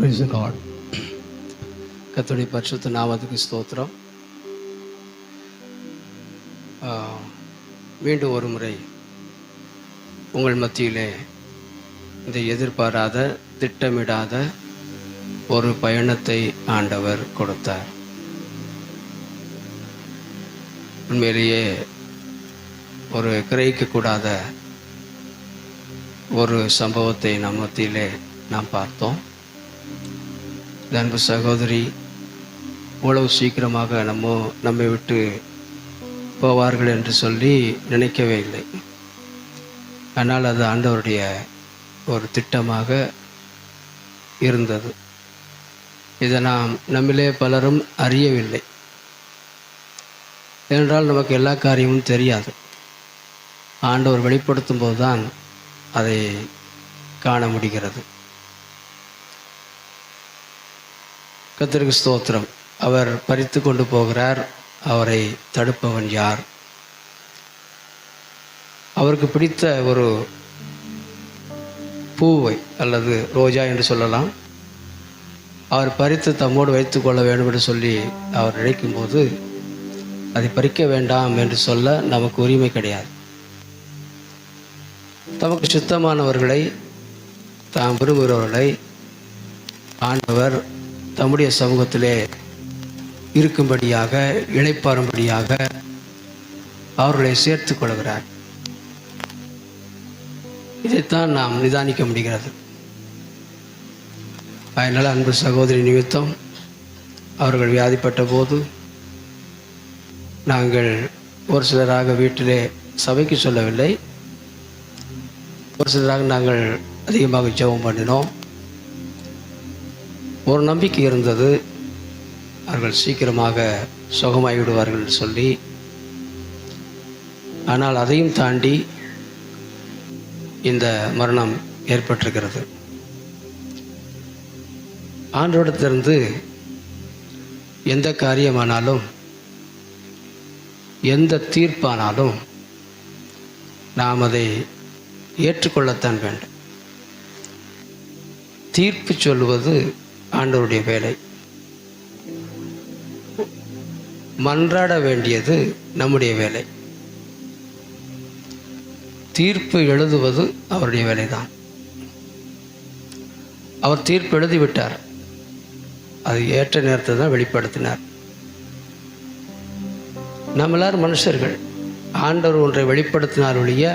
Praise the Lord. கர்த்தருடைய பரிசுத்த நாமத்துக்கு ஸ்தோத்திரம். மீண்டும் ஒரு முறை உங்கள் மத்தியிலே இந்த எதிர்பாராத திட்டமிடாத ஒரு பயணத்தை ஆண்டவர் கொடுத்தார். உண்மையிலேயே ஒரு கிரகிக்கக்கூடாத ஒரு சம்பவத்தை நம் மத்தியிலே நாம் பார்த்தோம். அன்பு சகோதரி இவ்வளவு சீக்கிரமாக நம்மை விட்டு போவார்கள் என்று சொல்லி நினைக்கவே இல்லை. ஆனால் அது ஆண்டவருடைய ஒரு திட்டமாக இருந்தது. இதை நம்மிலே பலரும் அறியவில்லை. ஏனென்றால் நமக்கு எல்லா காரியமும் தெரியாது. ஆண்டவர் வெளிப்படுத்தும் போது தான் அதை காண முடிகிறது. கர்த்தருக்கு ஸ்தோத்திரம். அவர் பறித்து கொண்டு போகிறார். அவரை தடுப்பவன் யார்? அவருக்கு பிடித்த ஒரு பூவை அல்லது ரோஜா என்று சொல்லலாம், அவர் பறித்து தம்மோடு வைத்து கொள்ள வேண்டும் என்று சொல்லி அவர் நினைக்கும்போது அதை பறிக்க வேண்டாம் என்று சொல்ல நமக்கு உரிமை கிடையாது. தமக்கு சுத்தமானவர்களை, தாம் விரும்புகிறவர்களை ஆண்டவர் தம்முடைய சமூகத்திலே இருக்கும்படியாக, இளைப்பாறும்படியாக அவர்களை சேர்த்து கொள்கிறார். இதைத்தான் நாம் நிதானிக்க முடிகிறது. அதனால் அன்பு சகோதரி நிமித்தம் அவர்கள் வியாதிப்பட்ட போது நாங்கள் ஒரு சிலராக வீட்டிலே சபைக்கு சொல்லவில்லை, ஒரு சிலராக நாங்கள் அதிகமாக ஜெபம் பண்ணினோம். ஒரு நம்பிக்கை இருந்தது, அவர்கள் சீக்கிரமாக சுகமாகிவிடுவார்கள் என்று சொல்லி. ஆனால் அதையும் தாண்டி இந்த மரணம் ஏற்பட்டிருக்கிறது. ஆண்டவரிடத்திலிருந்து எந்த காரியமானாலும், எந்த தீர்ப்பானாலும் நாம் அதை ஏற்றுக்கொள்ளத்தான் வேண்டும். தீர்ப்பு சொல்லுவது ஆண்டவருடைய வேலை. மன்றாட வேண்டியது நம்முடைய வேலை. தீர்ப்பு எழுதுவது அவருடைய வேலைதான். அவர் தீர்ப்பு எழுதிவிட்டார். அது ஏற்ற நேரத்தை தான் வெளிப்படுத்தினார். நம்ம எல்லாரும் மனுஷர்கள். ஆண்டவர் ஒன்றை வெளிப்படுத்தினார் ஒழிய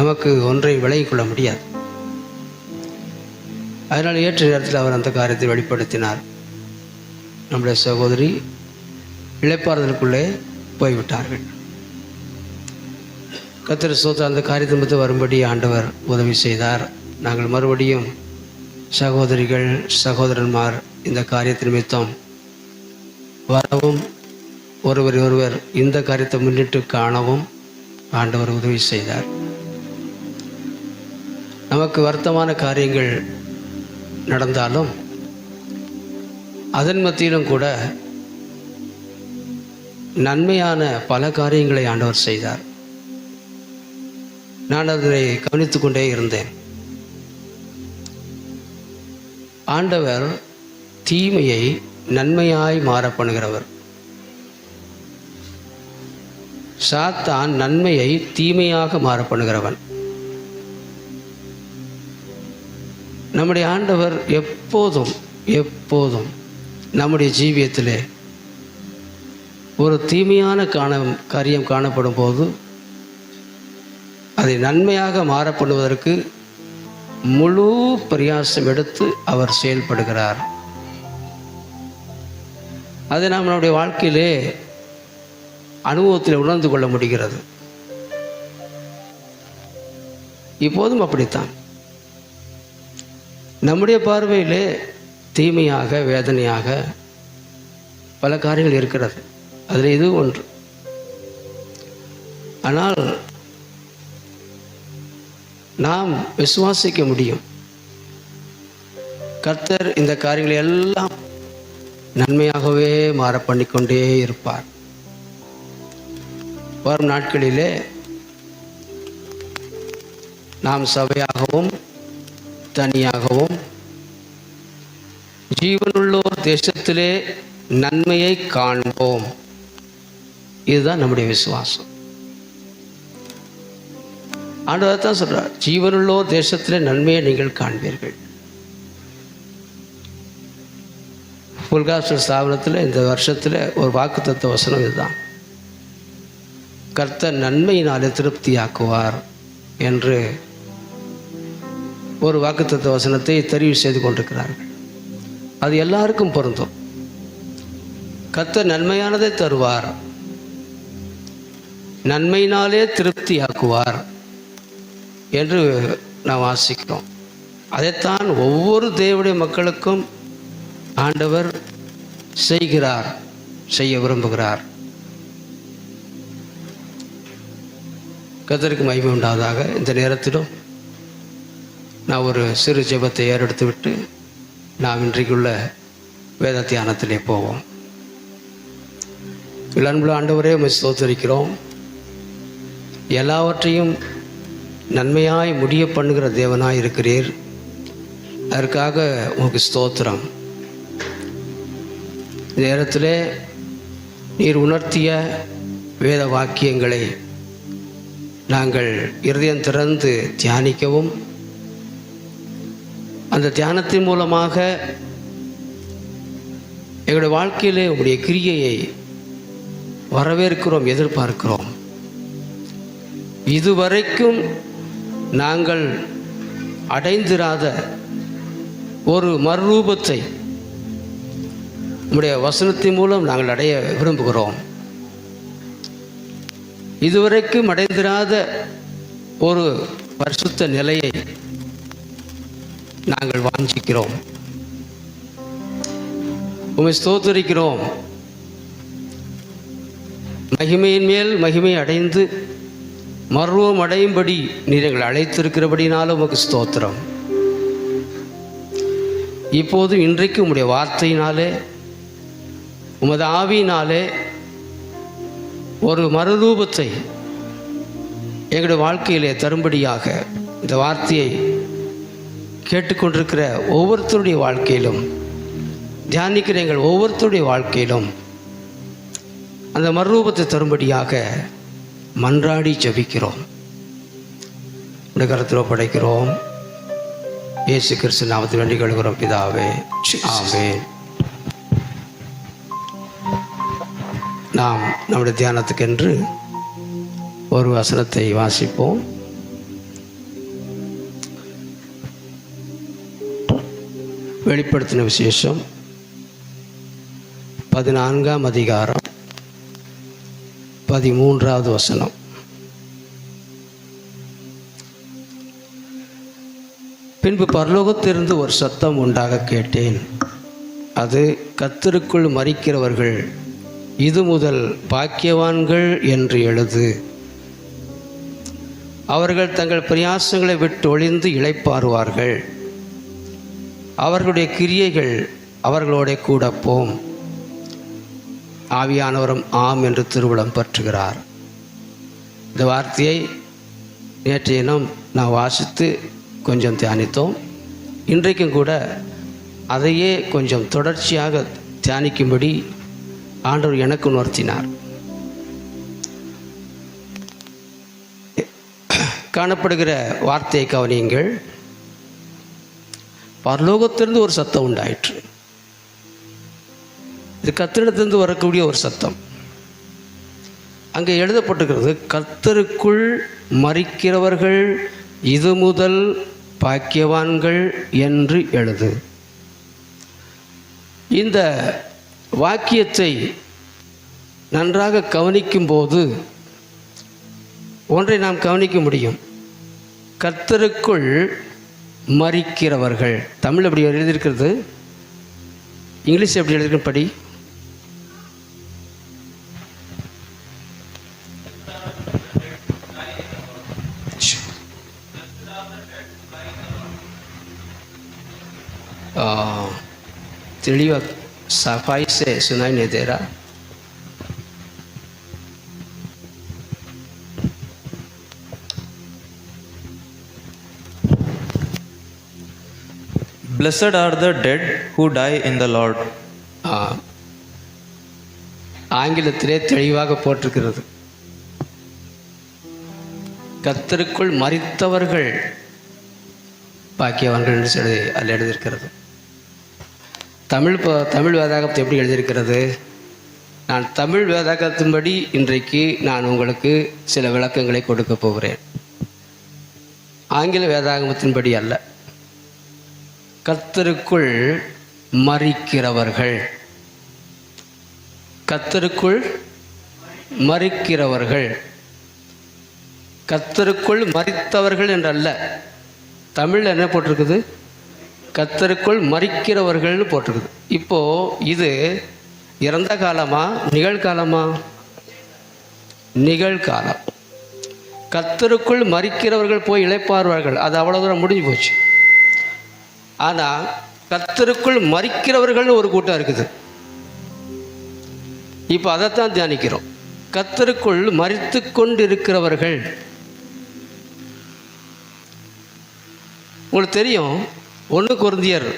நமக்கு ஒன்றை விளங்கிக் கொள்ள முடியாது. அதனால் ஏற்ற நேரத்தில் அவர் அந்த காரியத்தை வெளிப்படுத்தினார். நம்முடைய சகோதரி இளைப்பாறுதலுக்குள்ளே போய்விட்டார்கள். கர்த்தர் ஸ்தோத்திரம். அந்த காரியத்தை மட்டும் வரும்படி ஆண்டவர் உதவி செய்தார். நாங்கள் மறுபடியும் சகோதரிகள், சகோதரன்மார் இந்த காரியத்தின் நிமித்தம் வரவும், ஒருவர் இந்த காரியத்தை முன்னிட்டு காணவும் ஆண்டவர் உதவி செய்தார். நமக்கு வருத்தமான காரியங்கள் நடந்தாலும் அதன் மத்தியிலும் கூட நன்மையான பல காரியங்களை ஆண்டவர் செய்தார். நான் அதனை கவனித்து கொண்டே இருந்தேன். ஆண்டவர் தீமையை நன்மையாய் மாற பண்ணுகிறவர். சாத்தான் நன்மையை தீமையாக மாற பண்ணுகிறவன். நம்முடைய ஆண்டவர் எப்போதும் நம்முடைய ஜீவியத்திலே ஒரு தீமையான காரியம் காணப்படும் போது அதை நன்மையாக மாறப்படுவதற்கு முழு பிரயாசம் எடுத்து அவர் செயல்படுகிறார். அதை நாம் நம்முடைய வாழ்க்கையிலே அனுபவத்தில் உணர்ந்து கொள்ள முடிகிறது. இப்போதும் அப்படித்தான். நம்முடைய பார்வையிலே தீமையாக, வேதனையாக பல காரியங்கள் இருக்கிறது. அதில் இது ஒன்று. ஆனால் நாம் விசுவாசிக்க முடியும், கர்த்தர் இந்த காரியங்களை எல்லாம் நன்மையாகவே மாற பண்ணிக்கொண்டே இருப்பார். வரும் நாட்களிலே நாம் சபையாகவும் தனியாகவும் ஜீவனுள்ளோர் தேசத்திலே நன்மையை காண்போம். இதுதான் நம்முடைய விசுவாசம். ஆண்டவர் தான் சொல்றார், ஜீவனுள்ளோர் தேசத்திலே நன்மையை நீங்கள் காண்பீர்கள். புல்காஸ்டர் ஸ்தாபனத்தில் இந்த வருஷத்தில் ஒரு வாக்குத்தத்த வசனம் இதுதான், கர்த்தர் நன்மையினாலே திருப்தியாக்குவார் என்று ஒரு வாக்குத்தத்த வசனத்தை தெரிவு செய்து கொண்டிருக்கிறார்கள். அது எல்லாருக்கும் பொருந்தும். கர்த்தர் நன்மையானதை தருவார், நன்மையினாலே திருப்தியாக்குவார் என்று நாம் வாசிக்கிறோம். அதைத்தான் ஒவ்வொரு தேவனுடைய மக்களுக்கும் ஆண்டவர் செய்கிறார், செய்ய விரும்புகிறார். கர்த்தருக்கு மகிமை உண்டாவதாக. இந்த நேரத்திலும் நான் ஒரு சிறு ஜெபத்தை ஏறெடுத்து விட்டு நாம் இன்றைக்குள்ள வேத தியானத்திலே போவோம். அன்புள்ள ஆண்டவரே, உம்மை ஸ்தோத்திரிக்கிறோம். எல்லாவற்றையும் நன்மையாய் முடிய பண்ணுகிற தேவனாய் இருக்கிறீர். அதற்காக உங்களுக்கு ஸ்தோத்திரம். இந்த நேரத்தில் நீர் உணர்த்திய வேத வாக்கியங்களை நாங்கள் இருதயம் திறந்து தியானிக்கவும், அந்த தியானத்தின் மூலமாக எங்களுடைய வாழ்க்கையிலே உங்களுடைய கிரியையை வரவேற்கிறோம், எதிர்பார்க்கிறோம். இதுவரைக்கும் நாங்கள் அடைந்திராத ஒரு மறுரூபத்தை உம்முடைய வசனத்தின் மூலம் நாங்கள் அடைய விரும்புகிறோம். இதுவரைக்கும் அடைந்திராத ஒரு பரிசுத்த நிலையை நாங்கள் வாஞ்சிக்கிறோம். உம்மை ஸ்தோத்திரிக்கிறோம். மகிமையின் மேல் மகிமை அடைந்து மர்வம் அடையும்படி நீர் எங்களை அழைத்திருக்கிறபடினாலும் உமக்கு ஸ்தோத்திரம். இப்போது இன்றைக்கு உம்முடைய வார்த்தையினாலே, உமது ஆவியினாலே ஒரு மறுரூபத்தை எங்களுடைய வாழ்க்கையிலே தரும்படியாக இந்த வார்த்தையை கேட்டுக்கொண்டிருக்கிற ஒவ்வொருத்தருடைய வாழ்க்கையிலும், தியானிக்கிற எங்கள் ஒவ்வொருத்தருடைய வாழ்க்கையிலும் அந்த மறுரூபத்தை தரும்படியாக மன்றாடி ஜெபிக்கிறோம். உடைய கருத்தில் படைக்கிறோம். இயேசு கிறிஸ்து நாமத்தில் வேண்டிக் கொள்கிறோம் பிதாவே, ஆமென். நாம் நம்முடைய தியானத்துக்கென்று ஒரு வசனத்தை வாசிப்போம். வெளிப்படுத்தின விசேஷம் 14ஆம் அதிகாரம் 13வது வசனம். பின்பு பரலோகத்திலிருந்து ஒரு சத்தம் உண்டாக கேட்டேன். அது, கர்த்தருக்குள் மரிக்கிறவர்கள் இது முதல் பாக்கியவான்கள் என்று எழுது. அவர்கள் தங்கள் பிரயாசங்களை விட்டு ஒளிந்து இளைப்பாறுவார்கள். அவர்களுடைய கிரியைகள் அவர்களோட கூட போம். ஆவியானவரும் ஆம் என்று திருவுளம் பற்றுகிறார். இந்த வார்த்தையை நேற்றைய தினம் நான் வாசித்து கொஞ்சம் தியானித்தோம். இன்றைக்கும் கூட அதையே கொஞ்சம் தொடர்ச்சியாக தியானிக்கும்படி ஆண்டவர் எனக்கு உணர்த்தினார். காணப்படுகிற வார்த்தையை கவனியுங்கள். பரலோகத்திலிருந்து ஒரு சத்தம் உண்டாயிற்று. இது கர்த்தரிடத்திலிருந்து வரக்கூடிய ஒரு சத்தம். அங்கே எழுதப்பட்டிருக்கிறது, கர்த்தருக்குள் மரிக்கிறவர்கள் இது முதல் பாக்கியவான்கள் என்று எழுது. இந்த வாக்கியத்தை நன்றாக கவனிக்கும்போது ஒன்றை நாம் கவனிக்க முடியும். கர்த்தருக்குள் மரிக்கிறவர்கள். தமிழ் எப்படி எழுதியிருக்கிறது, இங்கிலீஷ் எப்படி எழுதியிருக்க படி. தெளிவாக सफाई से सुनाई नहीं दे रहा. Blessed are the dead who die in the Lord. ஆங்கிலத்திலே தெளிவாக போட்டிருக்கிறது, கர்த்தருக்குள் மரித்தவர்கள் பாக்கியவான்கள் என்று சொல்லி அதில் எழுதியிருக்கிறது. தமிழ் வேதாகத்தை எப்படி எழுதியிருக்கிறது? நான் தமிழ் வேதாகத்தின்படி இன்றைக்கு நான் உங்களுக்கு சில விளக்கங்களை கொடுக்க போகிறேன். ஆங்கில வேதாகமத்தின்படி அல்ல. கர்த்தருக்குள் மரிக்கிறவர்கள், கர்த்தருக்குள் மரிக்கிறவர்கள், கர்த்தருக்குள் மரித்தவர்கள் என்றல்ல. தமிழில் என்ன போட்டிருக்குது? கர்த்தருக்குள் மரிக்கிறவர்கள்னு போட்டிருக்குது. இப்போது இது இறந்த காலமா நிகழ்காலமா? நிகழ்காலம். கர்த்தருக்குள் மரிக்கிறவர்கள் போய் இளைப்பாறுவார்கள், அது அவ்வளோ தூரம் முடிஞ்சு போச்சு. ஆனால் கர்த்தருக்குள் மரிக்கிறவர்கள்னு ஒரு கூட்டம் இருக்குது. இப்போ அதைத்தான் தியானிக்கிறோம். கர்த்தருக்குள் மரித்து கொண்டு இருக்கிறவர்கள். உங்களுக்கு தெரியும், 1 கொரிந்தியர்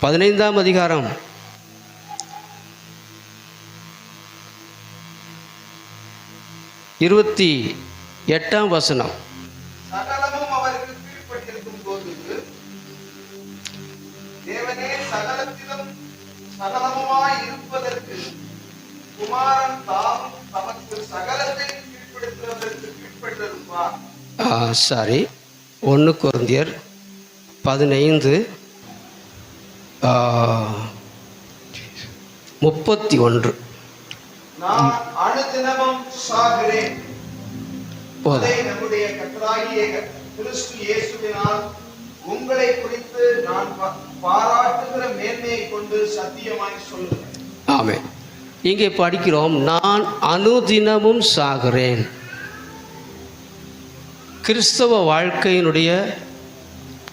15ஆம் அதிகாரம் 28ஆம் வசனம். சகலமும் அவருக்கு கீழ்ப்பட்டிருக்கும் போது தேவனே சகலத்திலும் சகலமுமாய் இருப்பதற்கு குமாரன் தாம் தமக்கு சகலத்தை கீழ்ப்படுத்துவதற்கு கீழ்ப்பட்டிருப்பார். 1 கொரிந்தியர் 15:31. நான் அனுதினமும் சாகிறேன், அதை நம்முடைய கர்த்தராகிய கிறிஸ்து இயேசுவினால் உங்களை குறித்து நான் பாராட்டுகிற மேன்மையை கொண்டு சத்தியமாய் சொல்லுகிறேன். ஆமென். இங்கே படிக்கிறோம், நான் அனுதினமும் சாகிறேன். கிறிஸ்தவ வாழ்க்கையினுடைய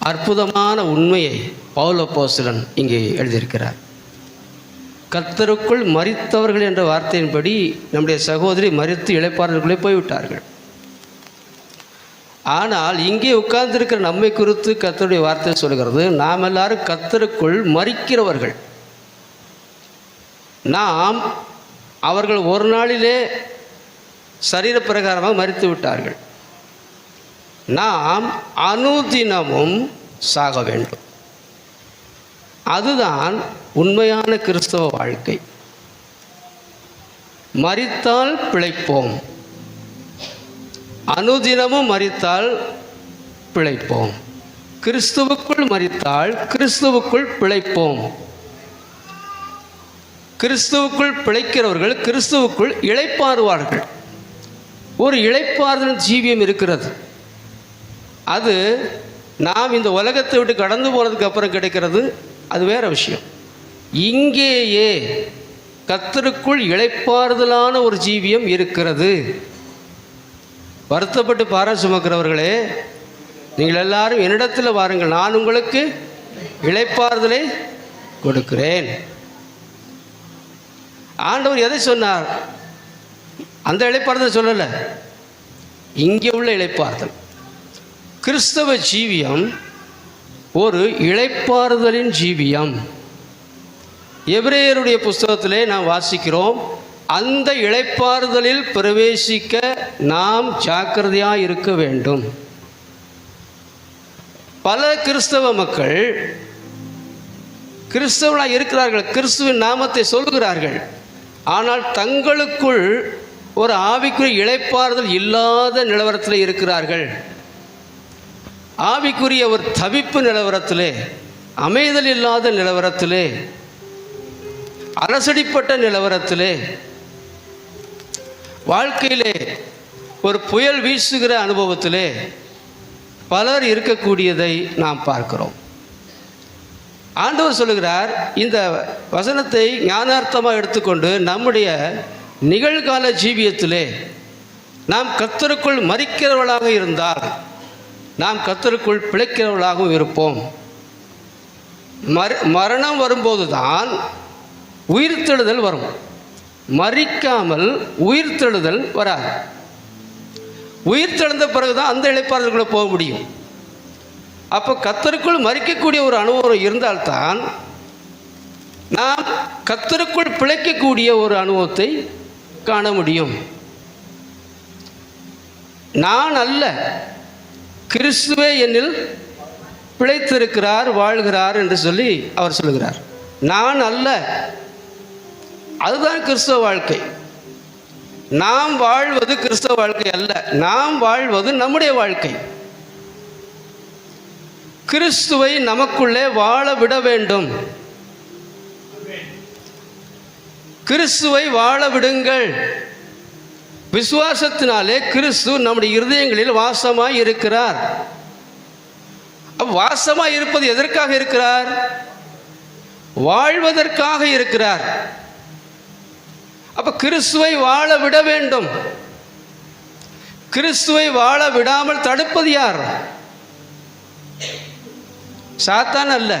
அற்புதமான உண்மையை பவுல் அப்போஸ்தலன் இங்கே எழுதியிருக்கிறார். கர்த்தருக்குள் மரித்தவர்கள் என்ற வார்த்தையின்படி நம்முடைய சகோதரி மரித்து இளைப்பாறுதலுக்குள்ளே போய்விட்டார்கள். ஆனால் இங்கே உட்கார்ந்திருக்கிற நம்மை குறித்து கர்த்தருடைய வார்த்தை சொல்கிறது, நாம் எல்லாரும் கர்த்தருக்குள் மரிக்கிறவர்கள். நாம் அவர்கள் ஒரு நாளிலே சரீர பிரகாரமாக மரித்து விட்டார்கள். நாம் அனுதினமும் சாக வேண்டும். அதுதான் உண்மையான கிறிஸ்தவ வாழ்க்கை. மரித்தால் பிழைப்போம், அனுதினமும் மரித்தால் பிழைப்போம். கிறிஸ்துவுக்குள் மரித்தால் கிறிஸ்துவுக்குள் பிழைப்போம். கிறிஸ்துவுக்குள் பிழைக்கிறவர்கள் கிறிஸ்துவுக்குள் இளைப்பாறுவார்கள். ஒரு இளைப்பாறுதல் ஜீவியம் இருக்கிறது. அது நாம் இந்த உலகத்தை விட்டு கடந்து போனதுக்கு அப்புறம் கிடைக்கிறது, அது வேற விஷயம். இங்கேயே கர்த்தருக்குள் இளைப்பாறுதலான ஒரு ஜீவியம் இருக்கிறது. வருத்தப்பட்டு பாரம் சுமக்கிறவர்களே, நீங்கள் எல்லாரும் என்னிடத்தில் வாருங்கள், நான் உங்களுக்கு இளைப்பாறுதலை கொடுக்கிறேன். ஆண்டவர் எதை சொன்னார்? அந்த இளைப்பாறுதல் சொல்லலை, இங்கே உள்ள இளைப்பாறுதல். கிறிஸ்தவ ஜீவியம் ஒரு இளைப்பாறுதலின் ஜீவியம். எபிரேயருடைய புஸ்தகத்திலே நாம் வாசிக்கிறோம், அந்த இளைப்பாறுதலில் பிரவேசிக்க நாம் ஜாக்கிரதையாக இருக்க வேண்டும். பல கிறிஸ்தவ மக்கள் கிறிஸ்தவர்களாக இருக்கிறார்கள், கிறிஸ்துவின் நாமத்தை சொல்கிறார்கள். ஆனால் தங்களுக்குள் ஒரு ஆவிக்குரிய இளைப்பாறுதல் இல்லாத நிலவரத்தில் இருக்கிறார்கள். ஆவிக்குரிய ஒரு தவிப்பு நிலவரத்திலே, அமைதல் இல்லாத நிலவரத்திலே, அலசடிப்பட்ட நிலவரத்திலே, வாழ்க்கையிலே ஒரு புயல் வீசுகிற அனுபவத்திலே பலர் இருக்கக்கூடியதை நாம் பார்க்கிறோம். ஆண்டவர் சொல்லுகிறார், இந்த வசனத்தை ஞானார்த்தமாக எடுத்துக்கொண்டு நம்முடைய நிகழ்கால ஜீவியத்திலே நாம் கர்த்தருக்குள் மரிக்கிறவர்களாக இருந்தால் நாம் கர்த்தருக்குள் பிழைக்கிறவர்களாகவும் இருப்போம். மரணம் வரும்போது தான் உயிர்த்தெழுதல் வரும். மரிக்காமல் உயிர்த்தெழுதல் வராது. உயிர்த்தெழுந்த பிறகுதான் அந்த இளைப்பாறுதலுக்குள்ளே போக முடியும். அப்போ கர்த்தருக்குள் மரிக்கக்கூடிய ஒரு அனுபவம் இருந்தால்தான் நாம் கர்த்தருக்குள் பிழைக்கக்கூடிய ஒரு அனுபவத்தை காண முடியும். நான் அல்ல, கிறிஸ்துவே என்னில் பிழைத்திருக்கிறார், வாழ்கிறார் என்று சொல்லி அவர் சொல்லுகிறார். நான் அல்ல, அதுதான் கிறிஸ்தவ வாழ்க்கை. நாம் வாழ்வது கிறிஸ்தவ வாழ்க்கை அல்ல, நாம் வாழ்வது நம்முடைய வாழ்க்கை. கிறிஸ்துவை நமக்குள்ளே வாழ விட வேண்டும். கிறிஸ்துவை வாழ விடுங்கள். விசுவாசத்தினாலே கிறிஸ்து நம்முடைய இருதயங்களில் வாசமாய் இருக்கிறார். வாசமாய் இருப்பது எதற்காக இருக்கிறார்? வாழ்வதற்காக இருக்கிறார். அப்ப கிறிஸ்துவை வாழ விட வேண்டும். கிறிஸ்துவை வாழ விடாமல் தடுப்பது யார்? சாத்தான் அல்ல.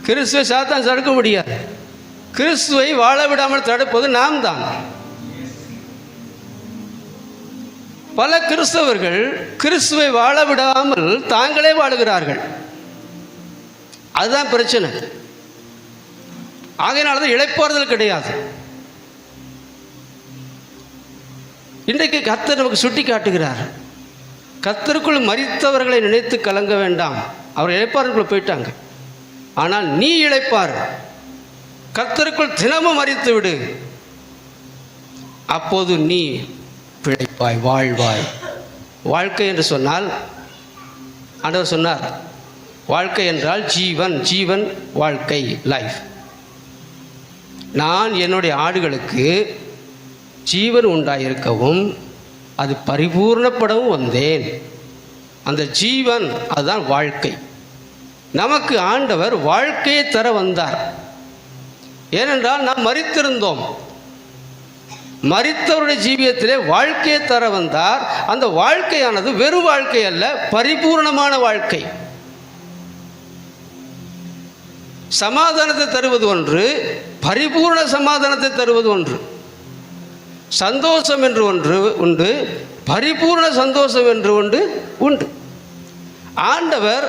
கிறிஸ்துவை சாத்தான் தடுக்க முடியாது. கிறிஸ்துவை வாழ விடாமல் தடுப்பது நாம் தான். பல கிறிஸ்தவர்கள் கிறிஸ்துவை வாழ விடாமல் தாங்களே வாழுகிறார்கள். அதுதான் பிரச்சனை. ஆகையினால்தான் இளைப்பாறுதல் கிடையாது. இன்றைக்கு கர்த்தர் நமக்கு சுட்டி காட்டுகிறார், கர்த்தருக்குள் மரித்தவர்களை நினைத்து கலங்க வேண்டாம். அவர் இளைப்பாறுதலுக்குள்ள போயிட்டாங்க. ஆனால் நீ இளைப்பார், கர்த்தருக்குள் தினமும் மரித்து விடு. அப்போது நீ பிழைப்பாய், வாழ்வாய். வாழ்க்கை என்று சொன்னால், ஆண்டவர் சொன்னார், வாழ்க்கை என்றால் ஜீவன், ஜீவன் வாழ்க்கை, லைஃப். நான் என்னுடைய ஆடுகளுக்கு ஜீவன் உண்டாயிருக்கவும் அது பரிபூர்ணப்படவும் வந்தேன். அந்த ஜீவன் அதுதான் வாழ்க்கை. நமக்கு ஆண்டவர் வாழ்க்கையை தர வந்தார். ஏனென்றால் நாம் மரித்திருந்தோம். மரித்தவருடைய ஜீவியத்திலே வாழ்க்கையை தர வந்தார். அந்த வாழ்க்கையானது வெறும் வாழ்க்கை அல்ல, பரிபூர்ணமான வாழ்க்கை. சமாதானத்தை தருவது ஒன்று, பரிபூர்ண சமாதானத்தை தருவது ஒன்று. சந்தோஷம் என்று ஒன்று உண்டு, பரிபூர்ண சந்தோஷம் என்று ஒன்று உண்டு. ஆண்டவர்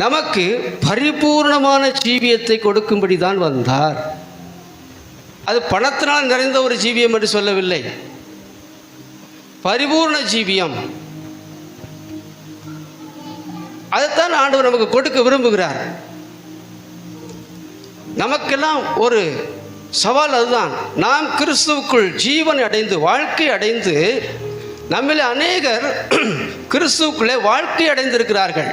நமக்கு பரிபூர்ணமான ஜீவியத்தை கொடுக்கும்படி தான் வந்தார். அது பணத்தினால் நிறைந்த ஒரு ஜீவியம் என்று சொல்லவில்லை, பரிபூர்ண ஜீவியம். அதைத்தான் ஆண்டவர் நமக்கு கொடுக்க விரும்புகிறார். நமக்கெல்லாம் ஒரு சவால் அதுதான். நாம் கிறிஸ்துவுக்குள் ஜீவன் அடைந்து, வாழ்க்கை அடைந்து, நம்மில் அநேகர் கிறிஸ்துவுக்குள்ளே வாழ்க்கை அடைந்திருக்கிறார்கள்.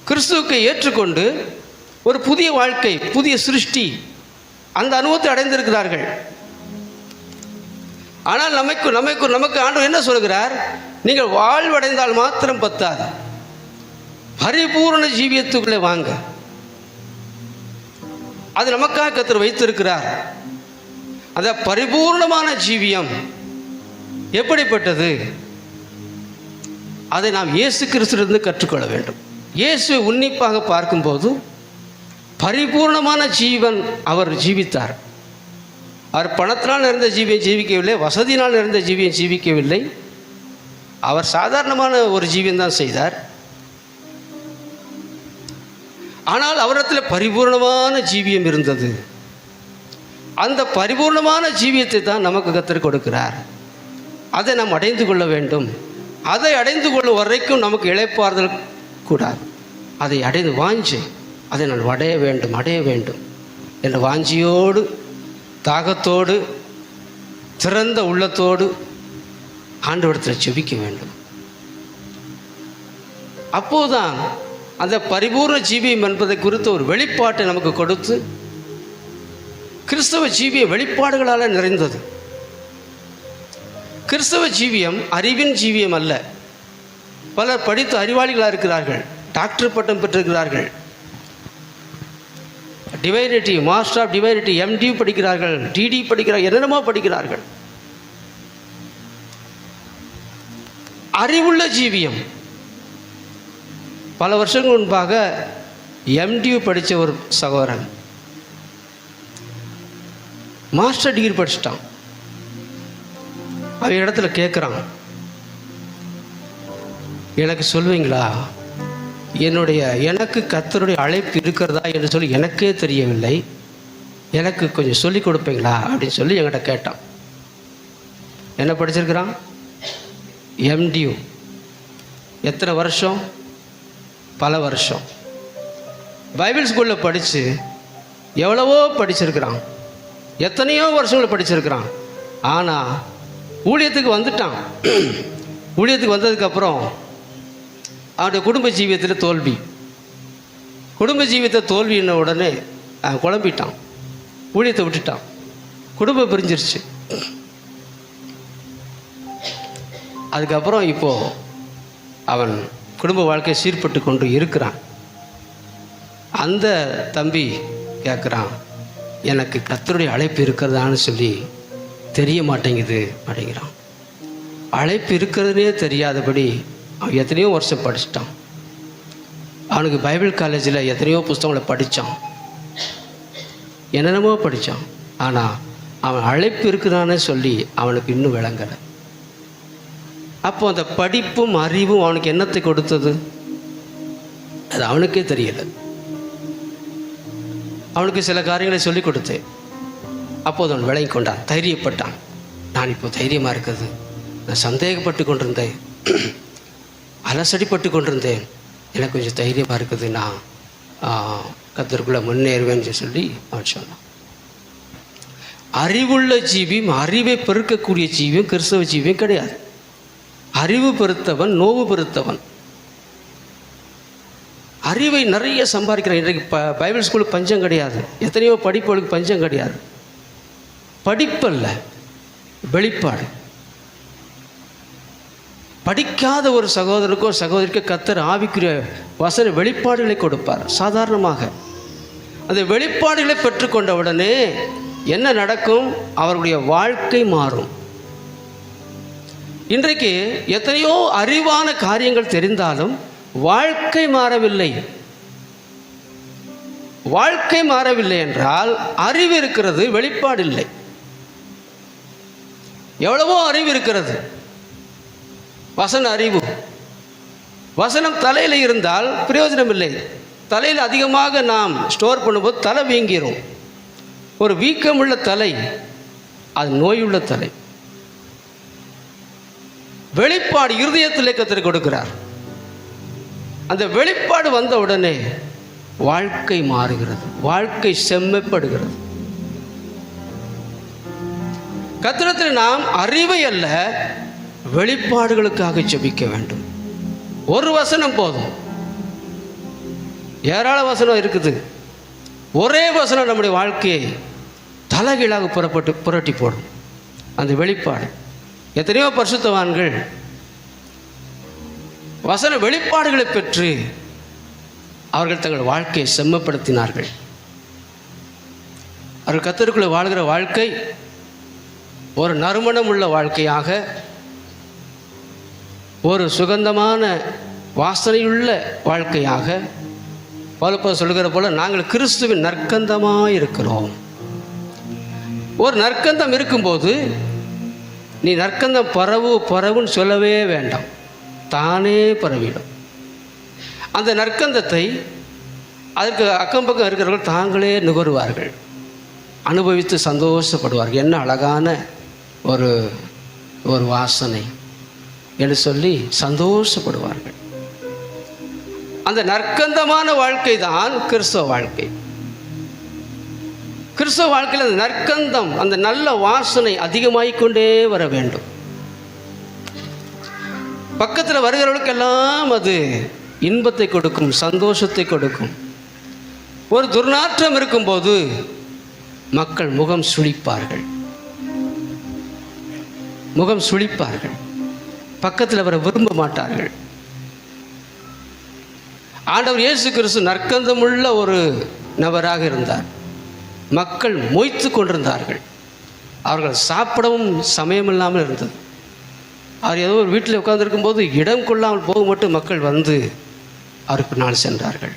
கிறிஸ்துவுக்கு ஏற்றுக்கொண்டு ஒரு புதிய வாழ்க்கை, புதிய சிருஷ்டி, அந்த அனுபவத்தை அடைந்திருக்கிறார்கள். ஆனால் நமக்கு ஆண்டவர் என்ன சொல்கிறார்? நீங்கள் வாழ்வடைந்தால் மாத்திரம் பத்தாது, பரிபூர்ண ஜீவியத்துக்குள்ளே வாங்க. அது நமக்காக கர்த்தர் வைத்திருக்கிறார். அந்த பரிபூர்ணமான ஜீவியம் எப்படிப்பட்டது? அதை நாம் இயேசு கிறிஸ்துவிலிருந்து கற்றுக்கொள்ள வேண்டும். இயேசுவை உன்னிப்பாக பார்க்கும்போது பரிபூர்ணமான ஜீவன் அவர் ஜீவித்தார். அவர் பணத்தினால் நிறைந்த ஜீவியம் ஜீவிக்கவில்லை, வசதியினால் நிறைந்த ஜீவியம் ஜீவிக்கவில்லை. அவர் சாதாரணமான ஒரு ஜீவியம் தான் செய்தார். ஆனால் அவரிடத்தில் பரிபூர்ணமான ஜீவியம் இருந்தது. அந்த பரிபூர்ணமான ஜீவியத்தை தான் நமக்கு கர்த்தர் கொடுக்கிறார். அதை நாம் அடைந்து கொள்ள வேண்டும். அதை அடைந்து கொள்ளும் வரைக்கும் நமக்கு இளைப்பாறுதல் கூடாது. அதை அடைந்து வாஞ்சி, அதை நான் அடைய வேண்டும் என்ற வாஞ்சியோடு, தாகத்தோடு, திறந்த உள்ளத்தோடு ஆண்டவரிடத்தில் ஜெபிக்க வேண்டும். அப்போதுதான் அந்த பரிபூர்ண ஜீவியம் என்பதை குறித்து ஒரு வெளிப்பாட்டை நமக்கு கொடுத்து, கிறிஸ்தவ ஜீவியம் வெளிப்பாடுகளால் நிறைந்தது. கிறிஸ்தவ ஜீவியம் அறிவின் ஜீவியம் அல்ல. பலர் படித்து அறிவாளிகளாக இருக்கிறார்கள், டாக்டர் பட்டம் பெற்றிருக்கிறார்கள், divinity, master of divinity, MD படிக்கிறார்கள், டிடி படிக்கிறார்கள், என்னென்னமோ படிக்கிறார்கள். அறிவுள்ள ஜீவியம். பல வருஷங்கள் முன்பாக எம்டியூ படித்த ஒரு சகோதரன் மாஸ்டர் டிகிரி படிச்சிட்டான். அவன் இடத்துல கேட்குறான், எனக்கு சொல்லுவீங்களா, எனக்கு கர்த்தருடைய அழைப்பு இருக்கிறதா என்று சொல்லி எனக்கே தெரியவில்லை, எனக்கு கொஞ்சம் சொல்லி கொடுப்பீங்களா அப்படின்னு சொல்லி என்கிட்ட கேட்டான். என்ன படிச்சிருக்கிறான்? MDU. எத்தனை வருஷம்? பல வருஷம். பைபிள் ஸ்கூலில் படித்து எவ்வளவோ படிச்சிருக்கிறான், எத்தனையோ வருஷங்களை படிச்சிருக்கிறான். ஆனால் ஊழியத்துக்கு வந்துட்டான். ஊழியத்துக்கு வந்ததுக்கப்புறம் அவனுடைய குடும்ப ஜீவியத்தில் தோல்வி. குடும்ப ஜீவியத்தை தோல்வின்ன உடனே குழம்பிட்டான், ஊழியத்தை விட்டுட்டான், குடும்பம் பிரிஞ்சிருச்சு. அதுக்கப்புறம் இப்போது அவன் குடும்ப வாழ்க்கையை சீர்பட்டு கொண்டு இருக்கிறான். அந்த தம்பி கேட்குறான், எனக்கு கர்த்தருடைய அழைப்பு இருக்கிறதான்னு சொல்லி தெரிய மாட்டேங்குது அப்படிங்கிறான். அழைப்பு இருக்கிறதுனே தெரியாதபடி அவன் எத்தனையோ வருஷம் படிச்சிட்டான். அவனுக்கு பைபிள் காலேஜில் எத்தனையோ புஸ்தகங்களை படித்தான், என்னென்னமோ படித்தான். ஆனால் அவன் அழைப்பு இருக்குதானே சொல்லி அவனுக்கு இன்னும் விளங்கலை. அப்போ அந்த படிப்பும் அறிவும் அவனுக்கு என்னத்தை கொடுத்தது? அது அவனுக்கே தெரியலை. அவனுக்கு சில காரியங்களை சொல்லி கொடுத்தேன். அப்போது அவன் விளங்கி கொண்டான், தைரியப்பட்டான். நான் இப்போ தைரியமாக இருக்கிறது, நான் சந்தேகப்பட்டு கொண்டிருந்தேன், அலசடிப்பட்டு கொண்டிருந்தேன், எனக்கு கொஞ்சம் தைரியமாக இருக்குது, நான் கர்த்தருக்குள்ளே முன்னேறுவேன்னு சொல்லி அவன் சொன்னான். அறிவுள்ள ஜீவியும் அறிவை பெருக்கக்கூடிய ஜீவியும் கிறிஸ்தவ ஜீவியும் கிடையாது. அறிவு பெருத்தவன் நோவு பெருத்தவன். அறிவை நிறைய சம்பாதிக்கிறான். இன்றைக்கு பைபிள் ஸ்கூலுக்கு பஞ்சம் கிடையாது, எத்தனையோ படிப்புகளுக்கு பஞ்சம் கிடையாது. படிப்பல்ல, வெளிப்பாடு. படிக்காத ஒரு சகோதரனுக்கோ சகோதரிக்கோ கர்த்தர் ஆவிக்குரிய வசன வெளிப்பாடுகளை கொடுப்பார். சாதாரணமாக அந்த வெளிப்பாடுகளை பெற்றுக்கொண்ட உடனே என்ன நடக்கும்? அவர்களுடைய வாழ்க்கை மாறும். இன்றைக்கு எத்தனையோ அறிவான காரியங்கள் தெரிந்தாலும் வாழ்க்கை மாறவில்லை. வாழ்க்கை மாறவில்லை என்றால் அறிவு இருக்கிறது, வெளிப்பாடு இல்லை. எவ்வளவோ அறிவு இருக்கிறது, வசன அறிவு. வசனம் தலையில் இருந்தால் பிரயோஜனம் இல்லை. தலையில் அதிகமாக நாம் ஸ்டோர் பண்ணும்போது தலை வீங்கிரும். ஒரு வீக்கமுள்ள தலை அது நோயுள்ள தலை. வெளிப்பாடு இருதயத்திலே கர்த்தர் கொடுக்கிறார். அந்த வெளிப்பாடு வந்த உடனே வாழ்க்கை மாறுகிறது, வாழ்க்கை செம்மைப்படுகிறது. கர்த்தரிடத்தில் நாம் அறிவை அல்ல வெளிப்பாடுகளுக்காக ஜெபிக்க வேண்டும். ஒரு வசனம் போதும், ஏராள வசனம் இருக்குது. ஒரே வசனம் நம்முடைய வாழ்க்கையை தலைகீழாக புரட்டி போடும். அந்த வெளிப்பாடு. எத்தனையோ பரிசுத்தவான்கள் வசன வெளிப்பாடுகளை பெற்று அவர்கள் தங்கள் வாழ்க்கையை செம்மப்படுத்தினார்கள். அவர்கள் கர்த்தருக்குள்ளே வாழ்கிற வாழ்க்கை ஒரு நறுமணம் உள்ள வாழ்க்கையாக, ஒரு சுகந்தமான வாசனையுள்ள வாழ்க்கையாக. பவுல் சொல்லுகிற போல நாங்கள் கிறிஸ்துவின் நற்கந்தமாக இருக்கிறோம். ஒரு நற்கந்தம் இருக்கும்போது நீ நற்கந்தம் பரவுன்னு சொல்லவே வேண்டாம், தானே பரவிடும். அந்த நற்கந்தத்தை அதற்கு அக்கம் பக்கம் இருக்கிறவர்கள் தாங்களே நுகருவார்கள், அனுபவித்து சந்தோஷப்படுவார்கள். என்ன அழகான ஒரு ஒரு வாசனை என்று சொல்லி சந்தோஷப்படுவார்கள். அந்த நற்கந்தமான வாழ்க்கை தான் கிறிஸ்தவ வாழ்க்கை. கிறிஸ்தவ வாழ்க்கையில் அந்த நற்கந்தம், அந்த நல்ல வாசனை அதிகமாகிக்கொண்டே வர வேண்டும். பக்கத்தில் வருகிறவர்களுக்கெல்லாம் அது இன்பத்தை கொடுக்கும், சந்தோஷத்தை கொடுக்கும். ஒரு துர்நாற்றம் இருக்கும்போது மக்கள் முகம் சுளிப்பார்கள், முகம் சுளிப்பார்கள், பக்கத்தில் வர விரும்ப மாட்டார்கள். ஆண்டவர் இயேசு கிறிஸ்து நற்கந்தமுள்ள ஒரு நபராக இருந்தார். மக்கள் மொய்த்து கொண்டிருந்தார்கள். அவர்கள் சாப்பிடவும் சமயமில்லாமல் இருந்தது. அவர் ஏதோ ஒரு வீட்டில் உட்கார்ந்திருக்கும் போது இடம் கொள்ளாமல் போக மட்டும் மக்கள் வந்து அவருக்கு பின்னால் சென்றார்கள்.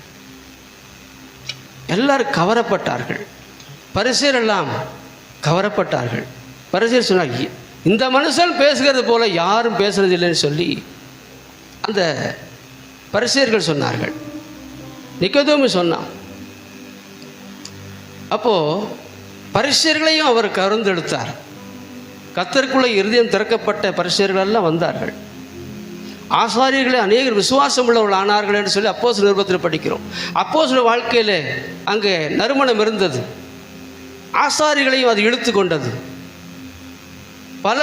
எல்லாரும் கவரப்பட்டார்கள். பரிசேயர் எல்லாம் கவரப்பட்டார்கள். பரிசேயர் சொன்னார், இந்த மனுஷன் பேசுகிறது போல யாரும் பேசுறது இல்லைன்னு சொல்லி அந்த பரிசேயர்கள் சொன்னார்கள், நிக்கோதேமு சொன்னான். அப்போது பரிசேயர்களையும் அவர் கருந்தெடுத்தார். கர்த்தருக்குள்ள இருதயம் திறக்கப்பட்ட பரிசேயர்கள் எல்லாம் வந்தார்கள். ஆசாரியர்களே அநேகர் விசுவாசம் உள்ளவர்கள் ஆனார்கள் என்று சொல்லி அப்போஸ்தலர் நிருபத்தில் படிக்கிறோம். அப்போஸ்தலர் வாழ்க்கையில் அங்கே நறுமணம் இருந்தது. ஆசாரியர்களையும் அது இழுத்து கொண்டது. பல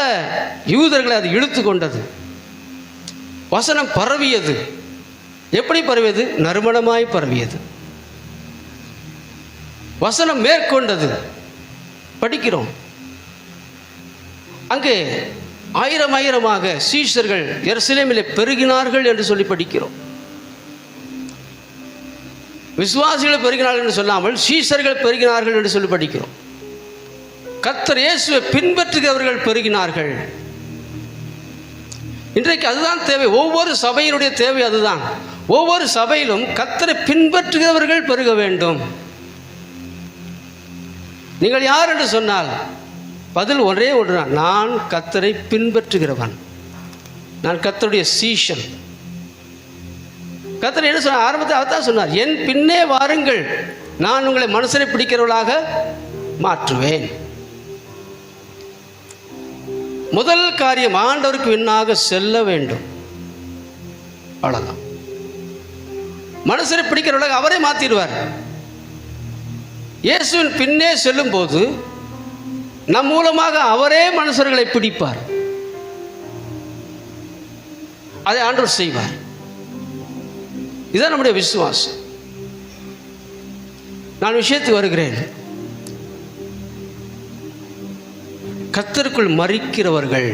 யூதர்களை அது இழுத்து கொண்டது. வசனம் பரவியது. எப்படி பரவியது? நறுமணமாய் பரவியது. வசனம் மேற்கொண்டது. படிக்கிறோம். அங்கே ஆயிரம் ஆயிரமாக சீஷர்கள் எருசலேமிலே பெருகினார்கள் என்று சொல்லி படிக்கிறோம். விசுவாசிகள் பெருகினார்கள் என்று சொல்லாமல் சீஷர்கள் பெருகினார்கள் என்று சொல்லி படிக்கிறோம். கர்த்தர் இயேசுவை பின்பற்றுகிறவர்கள் பெருகினார்கள். இன்றைக்கு அதுதான் தேவை. ஒவ்வொரு சபையினுடைய தேவை அதுதான். ஒவ்வொரு சபையிலும் கர்த்தரை பின்பற்றுகிறவர்கள் பெருக வேண்டும். நீங்கள் யார் என்று சொன்னால் பதில் ஒரே ஒன்று, நான் கர்த்தரை பின்பற்றுகிறவன், நான் கர்த்தருடைய சீஷன். கர்த்தர் என்ன சொன்னார்? ஆரம்பத்தில் அவர்தான் சொன்னார், என் பின்னே வாருங்கள், நான் உங்களை மனுஷரை பிடிக்கிறவர்களாக மாற்றுவேன். முதல் காரியம் ஆண்டவருக்கு பின்னாக செல்ல வேண்டும். அவ்வளவுதான். மனுஷரை பிடிக்கிறவர்களாக அவரே மாற்றிடுவார். இயேசுவின் பின்னே செல்லும் போது நம் மூலமாக அவரே மனுஷர்களை பிடிப்பார். அதை ஆண்டவர் செய்வார். இதுதான் நம்முடைய விசுவாசம். நான் விஷயத்துக்கு வருகிறேன். கர்த்தருக்குள் மரிக்கிறவர்கள்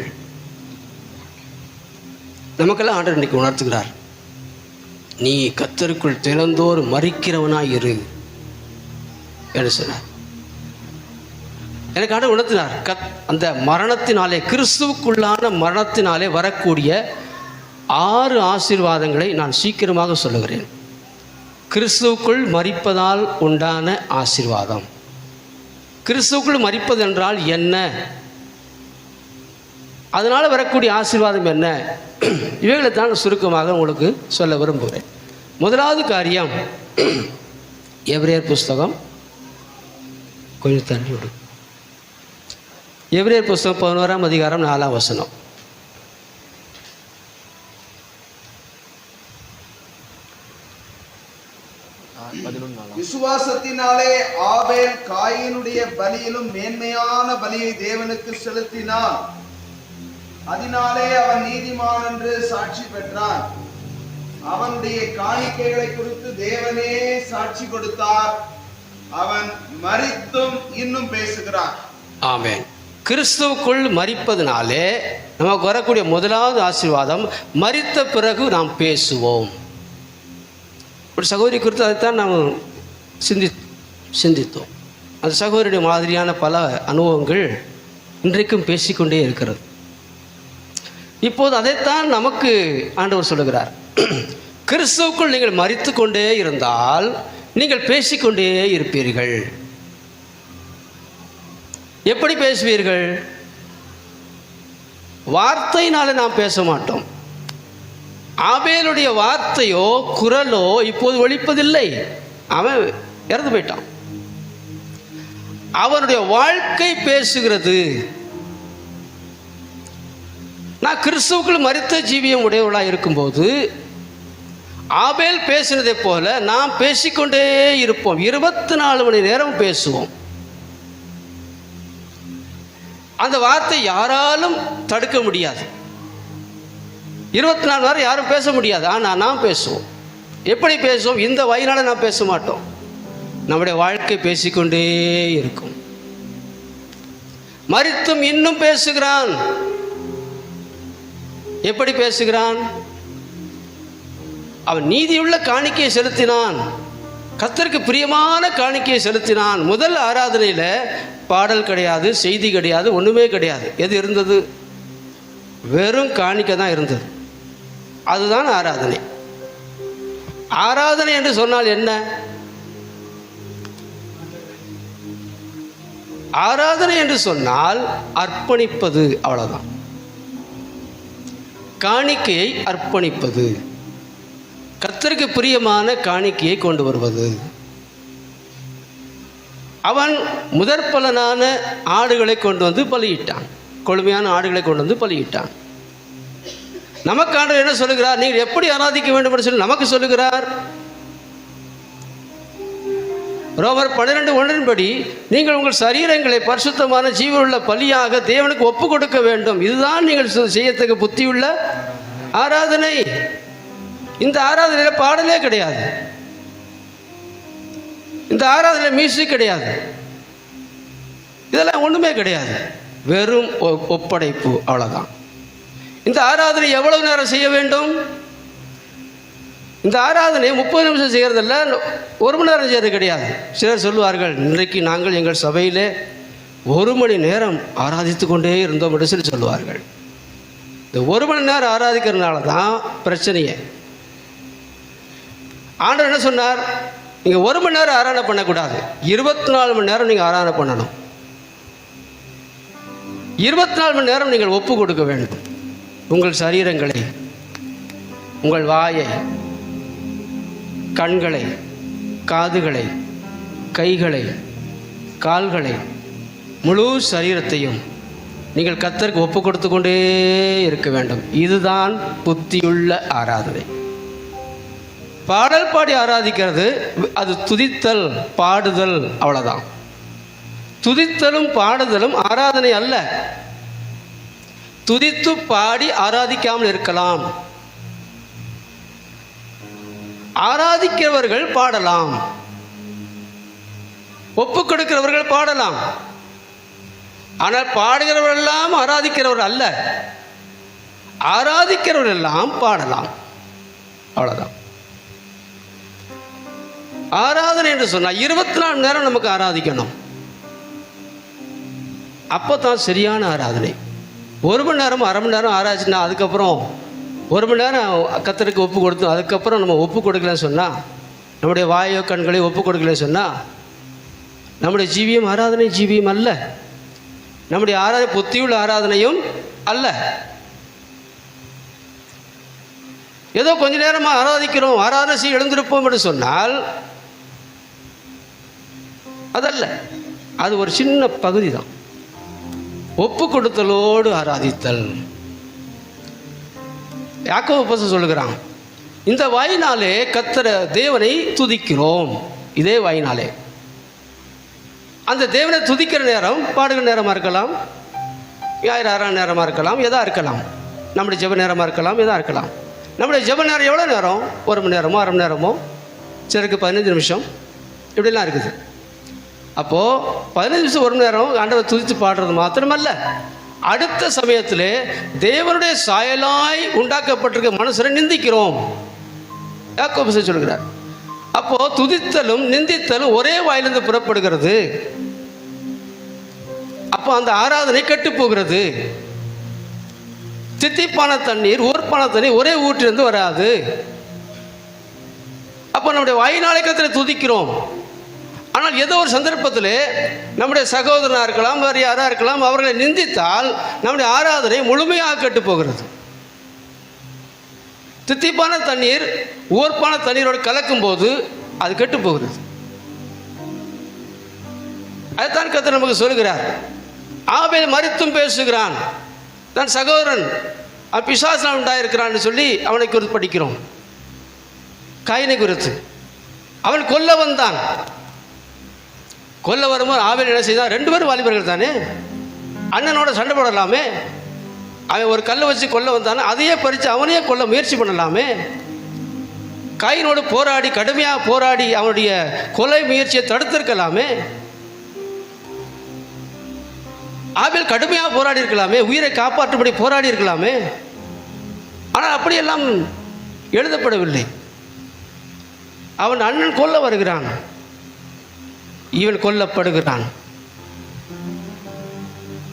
நமக்கெல்லாம் ஆண்டவர் இன்னைக்கு உணர்த்துகிறார். நீ கர்த்தருக்குள் தினந்தோறும் மரிக்கிறவனாய் இரு என்று சொன்னார். எனக்கு ஆண்டவர் உணர்த்தினார். அந்த மரணத்தினாலே, கிறிஸ்துவுக்குள்ளான மரணத்தினாலே வரக்கூடிய 6 ஆசீர்வாதங்களை நான் சீக்கிரமாக சொல்லுகிறேன். கிறிஸ்துவுக்குள் மரிப்பதால் உண்டான ஆசீர்வாதம். கிறிஸ்துவுக்குள் மரிப்பது என்றால் என்ன? அதனால் வரக்கூடிய ஆசீர்வாதம் என்ன? இவைகளை தான் சுருக்கமாக உங்களுக்கு சொல்ல விரும்புகிறேன். முதலாவது காரியம், எபிரேயர் புஸ்தகம், கொஞ்சம் தண்ணி விடு. எபிரேயர் புஸ்தகம் 11ஆம் அதிகாரம் 4ஆம் வசனம். விசுவாசத்தினாலே ஆபேல் காயினுடைய பலியிலும் மேன்மையான பலியை தேவனுக்கு செலுத்தினான். அதனாலே அவன் நீதிமான் என்று சாட்சி பெற்றான். அவனுடைய காணிக்கைகளை குறித்து தேவனே சாட்சி கொடுத்தார். அவன் மரித்தும் இன்னும் பேசுகிறான். ஆமென். கிறிஸ்துவுக்குள் மரிப்பதனாலே நமக்கு வரக்கூடிய முதலாவது ஆசீர்வாதம், மரித்த பிறகு நாம் பேசுவோம். ஒரு சகோதரி குறித்து அதைத்தான் நாம் சிந்தித்தோம். அந்த சகோதரியுடைய மாதிரியான பல அனுபவங்கள் இன்றைக்கும் பேசிக்கொண்டே இருக்கிறது. இப்போது அதைத்தான் நமக்கு ஆண்டவர் சொல்லுகிறார். கிறிஸ்துவுக்குள் நீங்கள் மரித்து கொண்டே இருந்தால் நீங்கள் பேசிக்கொண்டே இருப்பீர்கள். எப்படி பேசுவீர்கள்? வார்த்தையினாலே நாம் பேச மாட்டோம். ஆபேலுடைய வார்த்தையோ குரலோ இப்போது ஒலிப்பதில்லை. அவன் இறந்து போயிட்டான். அவனுடைய வாழ்க்கை பேசுகிறது. நான் கிறிஸ்துவுக்குள் மரித்த ஜீவியம் உடையவளாக இருக்கும்போது ஆபேல் பேசினதை போல நாம் பேசிக்கொண்டே இருப்போம். 24 மணி நேரம் பேசுவோம். அந்த வார்த்தை யாராலும் தடுக்க முடியாது. 24 மணி நேரம் யாரும் பேச முடியாது. ஆனால் நாம் பேசுவோம். எப்படி பேசுவோம்? இந்த வயனால நாம் பேச மாட்டோம். நம்முடைய வாழ்க்கை பேசிக்கொண்டே இருக்கும். மரித்தும் இன்னும் பேசுகிறான். எப்படி பேசுகிறான்? அவன் நீதியுள்ள காணிக்கையை செலுத்தினான். கர்த்தருக்கு பிரியமான காணிக்கையை செலுத்தினான். முதல் ஆராதனையில் பாடல் கிடையாது, செய்தி கிடையாது, ஒன்றுமே கிடையாது. எது இருந்தது? வெறும் காணிக்கை தான் இருந்தது. அதுதான் ஆராதனை. ஆராதனை என்று சொன்னால் என்ன? ஆராதனை என்று சொன்னால் அர்ப்பணிப்பது, அவ்வளவுதான். காணிக்கையை அர்ப்பணிப்பது, கர்த்தருக்கு பிரியமான காணிக்கையை கொண்டு வருவது. அவன் முதற்பலனான ஆடுகளை கொண்டு வந்து பலியிட்டான், கொழுமையான ஆடுகளை கொண்டு வந்து பலியிட்டான். நமக்கு ஆண்டவர் என்ன சொல்லுகிறார்? நீங்கள் எப்படி ஆராதிக்க வேண்டும் என்று சொல்லி நமக்கு சொல்லுகிறார். ரோமர் 12:1 படி நீங்கள் உங்கள் சரீரங்களை பரிசுத்தமான ஜீவனுள்ள பலியாக தேவனுக்கு ஒப்பு கொடுக்க வேண்டும். இதுதான் நீங்கள் செய்யத்தக்க புத்தியுள்ள ஆராதனை. இந்த ஆராதனையில் பாடலே கிடையாது, இந்த ஆராதனையில் மியூசிக் கிடையாது, இதெல்லாம் ஒன்றுமே கிடையாது, வெறும் ஒப்படைப்பு, அவ்வளோதான். இந்த ஆராதனை எவ்வளவு நேரம் செய்ய வேண்டும்? இந்த ஆராதனை 30 நிமிஷம் செய்கிறதில்ல, 1 மணி நேரம் செய்கிறது கிடையாது. சிலர் சொல்லுவார்கள், இன்றைக்கு நாங்கள் எங்கள் சபையிலே 1 மணி நேரம் ஆராதித்து கொண்டே இருந்தோம் என்று சொல்லி சொல்லுவார்கள். இந்த 1 மணி நேரம் ஆராதிக்கிறதுனால தான் பிரச்சனையே. ஆண்டவர் என்ன சொன்னார்? நீங்கள் 1 மணி நேரம் ஆராதனை பண்ணக்கூடாது, 24 மணி நேரம் நீங்கள் ஆராதனை பண்ணணும். 24 மணி நேரம் நீங்கள் ஒப்பு கொடுக்க வேண்டும். உங்கள் சரீரங்களை, உங்கள் வாயை, கண்களை, காதுகளை, கைகளை, கால்களை, முழு சரீரத்தையும் நீங்கள் கர்த்தருக்கு ஒப்பு கொடுத்து கொண்டே இருக்க வேண்டும். இதுதான் புத்தியுள்ள ஆராதனை. பாடல் பாடி ஆராதிக்கிறது அது துதித்தல், பாடுதல், அவ்வளோதான். துதித்தலும் பாடுதலும் ஆராதனை அல்ல. துதித்து பாடி ஆராதிக்காமல் இருக்கலாம். ஆராதிக்கிறவர்கள் பாடலாம், ஒப்பு கொடுக்கிறவர்கள் பாடலாம். ஆனால் பாடுகிறவர்கள் எல்லாம் ஆராதிக்கிறவர்கள் அல்ல, ஆராதிக்கிறவர்கள் எல்லாம் பாடலாம், அவ்வளோதான். ஆராதனை என்று சொன்னால் 24 மணி நேரம் நமக்கு ஆராதிக்கணும். அப்போ தான் சரியான ஆராதனை. 1 மணி நேரம், அரை மணி நேரம் ஆராய்ச்சினா அதுக்கப்புறம் 1 மணி நேரம் கர்த்தருக்கு ஒப்பு கொடுத்தோம், அதுக்கப்புறம் நம்ம ஒப்பு கொடுக்கலன்னு சொன்னால், நம்முடைய வாயோ கண்களையோ ஒப்பு கொடுக்கலன்னு சொன்னால், நம்முடைய ஜீவியம் ஆராதனை ஜீவியம் அல்ல, நம்முடைய ஆராதனை புத்தியுள்ள ஆராதனையும் அல்ல. ஏதோ கொஞ்ச நேரமாக ஆராதிக்கிறோம், ஆராதனை செய்ய எழுந்திருப்போம் என்று சொன்னால் அதல்ல, அது ஒரு சின்ன பகுதி தான். ஒப்பு கொடுத்தலோடு ஆராதித்தல். யாக்கோபு அப்போஸ்தலன் சொல்லுகிறான், இந்த வாயினாலே கர்த்தர் தேவனை துதிக்கிறோம். இதே வாயினாலே அந்த தேவனை துதிக்கிற நேரம் பாடுகிற நேரமாக இருக்கலாம், ஞாயிறு ஆறாம் நேரமாக இருக்கலாம், எதாக இருக்கலாம், நம்முடைய ஜெப நேரமாக இருக்கலாம், எதாக இருக்கலாம். நம்முடைய ஜெப நேரம் எவ்வளோ நேரம்? 1 மணி நேரமோ, அரை மணி நேரமோ, சிலருக்கு 15 நிமிஷம், இப்படிலாம் இருக்குது. அப்போது 15 நிமிஷம், 1 மணி நேரம் ஆண்டவர் துதித்து பாடுறது மாத்திரமல்ல, அடுத்த சமயத்தில் தேவனுடைய சாயலாய் உண்டாக்கப்பட்டிருக்க மனுஷரை நிந்திக்கிறோம். யாக்கோபு சொல்கிறார். அப்போது துதித்தலும் நிந்தித்தலும் ஒரே வாயிலிருந்து புறப்படுகிறது. அப்போ அந்த ஆராதனை கெட்டு போகிறது. தித்திப்பான தண்ணீர், ஊர்ப்பான தண்ணீர் ஒரே ஊற்றிலிருந்து வராது. அப்போ நம்முடைய வாயினாலே கர்த்தரை துதிக்கிறோம். ஆனால் ஏதோ ஒரு சந்தர்ப்பத்தில் நம்முடைய சகோதரனாக இருக்கலாம், வேறு யாராக இருக்கலாம், அவர்களை நிந்தித்தால் நம்முடைய ஆராதனை முழுமையாக கெட்டு போகிறது. தித்திப்பான தண்ணீர் ஊர்ப்பான தண்ணீரோடு கலக்கும்போது அது கெட்டு போகிறது. அதுதான் கர்த்தர் நமக்கு சொல்கிறார். ஆபேல் மரித்தும் பேசுகிறான், தன் சகோதரன் பிசாசால் உண்டாயிருக்கிறான்னு சொல்லி அவனை குறித்து படிக்கிறோம். காயினை குறித்து அவன் கொல்ல வந்தான். கொல்ல வரும்போது ஆபேல் என்ன செய்தான்? 2 பேரும் வாலிபர்கள் தானே, அண்ணனோட சண்டை போடலாமே. அவன் ஒரு கல்லை வச்சு கொல்ல வந்தானே, அதையே பறித்து அவனையே கொல்ல முயற்சி பண்ணலாமே. காயினோடு போராடி, கடுமையாக போராடி அவனுடைய கொலை முயற்சியை தடுத்திருக்கலாமே. ஆபேல் கடுமையாக போராடி இருக்கலாமே, உயிரை காப்பாற்றும்படி போராடி இருக்கலாமே. ஆனால் அப்படியெல்லாம் எழுதப்படவில்லை. அவன் அண்ணன் கொல்ல வருகிறான், இவன் கொல்லப்படுகிறான்,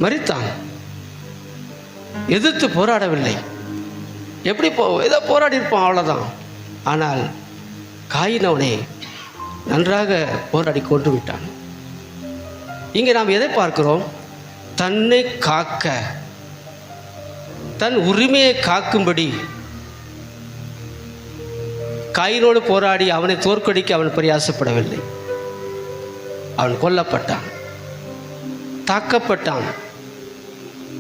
மரித்தான். எதிர்த்து போராடவில்லை. எப்படி ஏதோ போராடி இருப்பான், அவ்வளோதான். ஆனால் காயின் அவனை நன்றாக போராடி கொண்டு விட்டான். இங்கே நாம் எதை பார்க்கிறோம்? தன்னை காக்க, தன் உரிமையை காக்கும்படி காயினோடு போராடி அவனை தோற்கடிக்க அவன் பிரயாசப்படவில்லை. அவன் கொல்லப்பட்டான், தாக்கப்பட்டான்.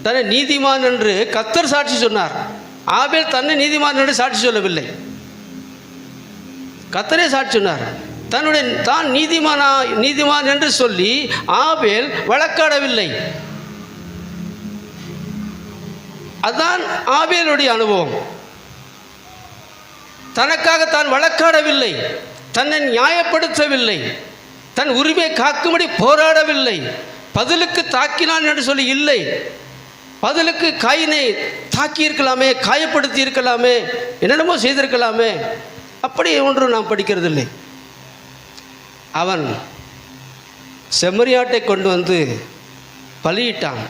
தன்னை நீதிமான் என்று கர்த்தர் சாட்சி சொன்னார். ஆபேல் தன்னை நீதிமான் என்று சாட்சி சொல்லவில்லை, கர்த்தரே சாட்சி சொன்னார். தான் நீதிமான் என்று சொல்லி ஆபேல் வழக்காடவில்லை. அதுதான் ஆபேலுடைய அனுபவம். தனக்காக தான் வழக்காடவில்லை, தன்னை நியாயப்படுத்தவில்லை, தன் உரிமையை காக்கும்படி போராடவில்லை. பதிலுக்கு தாக்கினான் என்று சொல்லி இல்லை. பதிலுக்கு காயினை தாக்கி இருக்கலாமே, காயப்படுத்தி இருக்கலாமே, என்னென்னமோ செய்திருக்கலாமே. அப்படி ஒன்றும் நாம் படிக்கிறதில்லை. அவன் செம்மறியாட்டை கொண்டு வந்து பலியிட்டான்.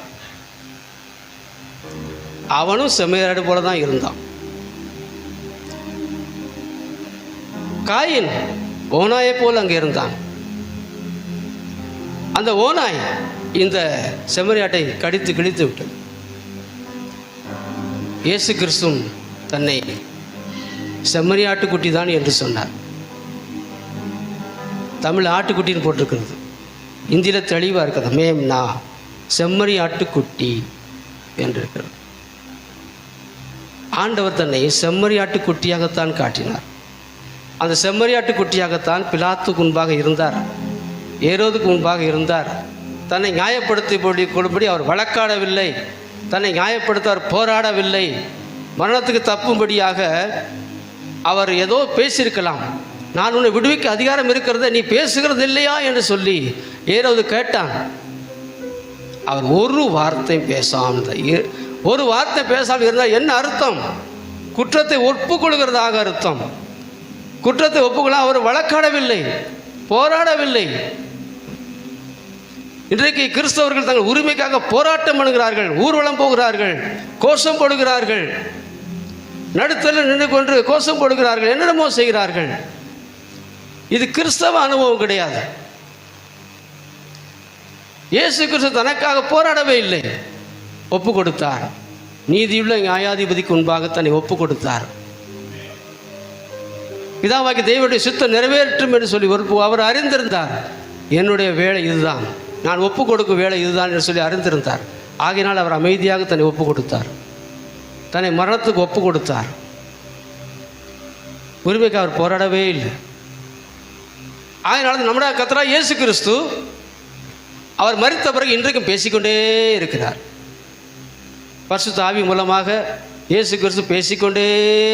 அவனும் செம்மறியாடு போல தான் இருந்தான். காயின் ஓநாயை போல் அங்கே இருந்தான். அந்த ஓநாய் இந்த செம்மறியாட்டை கடித்து கிழித்து விட்டது. இயேசு கிறிஸ்துவும் தன்னை செம்மறியாட்டுக்குட்டி தான் என்று சொன்னார். தமிழ் ஆட்டுக்குட்டின்னு போட்டிருக்கிறது, இந்தியில் தெளிவாக இருக்கிறது. மேம்னா செம்மறியாட்டுக்குட்டி என்று இருக்கிறது. ஆண்டவர் தன்னை செம்மறியாட்டுக்குட்டியாகத்தான் காட்டினார். அந்த செம்மறியாட்டுக்குட்டியாகத்தான் பிலாத்துக்கு முன்பாக இருந்தார், ஏரோதுக்கு முன்பாக இருந்தார். தன்னை நியாயப்படுத்தி அவர் வழக்காடவில்லை, தன்னை நியாயப்படுத்த அவர் போராடவில்லை. மரணத்துக்கு தப்பும்படியாக அவர் ஏதோ பேசியிருக்கலாம். நான் உன்னை விடுவிக்க அதிகாரம் இருக்கிறத நீ பேசுகிறது இல்லையா என்று சொல்லி ஏரோது கேட்டான். அவர் ஒரு வார்த்தை பேசாமல் இருந்தால் என்ன அர்த்தம்? குற்றத்தை ஒப்புக்கொள்கிறதாக அர்த்தம். குற்றத்தை ஒப்புக்கொள்ள அவர் வழக்காடவில்லை, போராடவில்லை. இன்றைக்கு கிறிஸ்தவர்கள் தங்கள் உரிமைக்காக போராட்டம் பண்ணுகிறார்கள், ஊர்வலம் போகிறார்கள், கோஷம் போடுகிறார்கள், நடுத்தல நின்று கொண்டு கோஷம் போடுகிறார்கள், என்னென்னமோ செய்கிறார்கள். இது கிறிஸ்தவ அனுபவம் கிடையாது. இயேசு கிறிஸ்து தனக்காக போராடவே இல்லை, ஒப்பு கொடுத்தார். நீதியுள்ள நியாயாதிபதிக்கு முன்பாக தன்னை ஒப்பு கொடுத்தார். பிதாவாகி தேவனுடைய சித்தம் நிறைவேற்றும் என்று சொல்லி அவர் அறிந்திருந்தார். என்னுடைய வேலை இதுதான், நான் ஒப்பு கொடுக்கும் வேலை இதுதான் என்று சொல்லி அறிந்திருந்தார். ஆகையினால் அவர் அமைதியாக தன்னை ஒப்பு கொடுத்தார், தன்னை மரணத்துக்கு ஒப்பு கொடுத்தார். உரிமைக்கு அவர் போராடவே இல்லை. ஆகையினால் நம்முடைய கர்த்தராகிய இயேசு கிறிஸ்து அவர் மரித்த பிறகு இன்றைக்கும் பேசிக்கொண்டே இருக்கிறார். பரிசுத்த ஆவி மூலமாக இயேசு கிறிஸ்து பேசிக்கொண்டே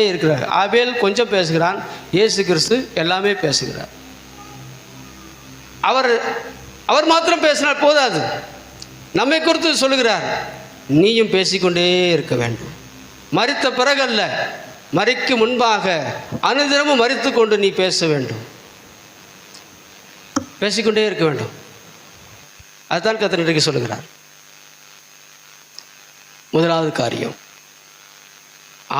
இருக்கிறார். ஆபேல் கொஞ்சம் பேசுகிறான், இயேசு கிறிஸ்து எல்லாமே பேசுகிறார். அவர் மாத்திரம் பேசினால் போதாது, நம்மை குறித்து சொல்லுகிறார், நீயும் பேசிக்கொண்டே இருக்க வேண்டும். மரித்த பிறகல்ல, மரிக்கு முன்பாக அனுதினமும் மரித்து கொண்டு நீ பேச வேண்டும், பேசிக்கொண்டே இருக்க வேண்டும். அதுதான் கர்த்தர் இன்றைக்கு சொல்லுகிறார். முதலாவது காரியம்,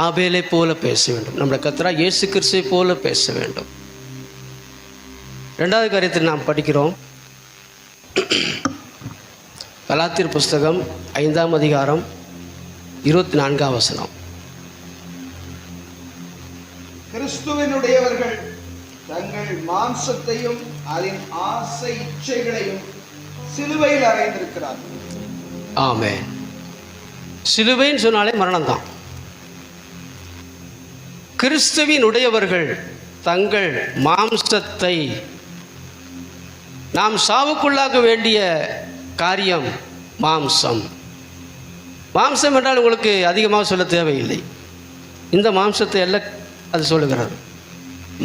ஆபேலை போல பேச வேண்டும். நம்முடைய கர்த்தராகிய இயேசு கிறிஸ்துவை போல பேச வேண்டும். இரண்டாவது காரியத்தில் நாம் படிக்கிறோம், கலாத்தியர் புஸ்தகம் 5ஆம் அதிகாரம் 24ஆம் வசனம். கிறிஸ்துவினுடையவர்கள் தங்கள் மாம்சத்தையும் அதன் ஆசை இச்சைகளையும் சிலுவையில் அறைந்திருக்கிறார்கள். ஆமென். சிலுவைன்னு சொன்னாலே மரணம் தான். கிறிஸ்துவினுடையவர்கள் தங்கள் மாம்சத்தை, நாம் சாவுக்குள்ளாக வேண்டிய காரியம் மாம்சம். மாம்சம் என்றால் உங்களுக்கு அதிகமாக சொல்ல தேவையில்லை. இந்த மாம்சத்தை எல்லாம் அது சொல்லுகிறது.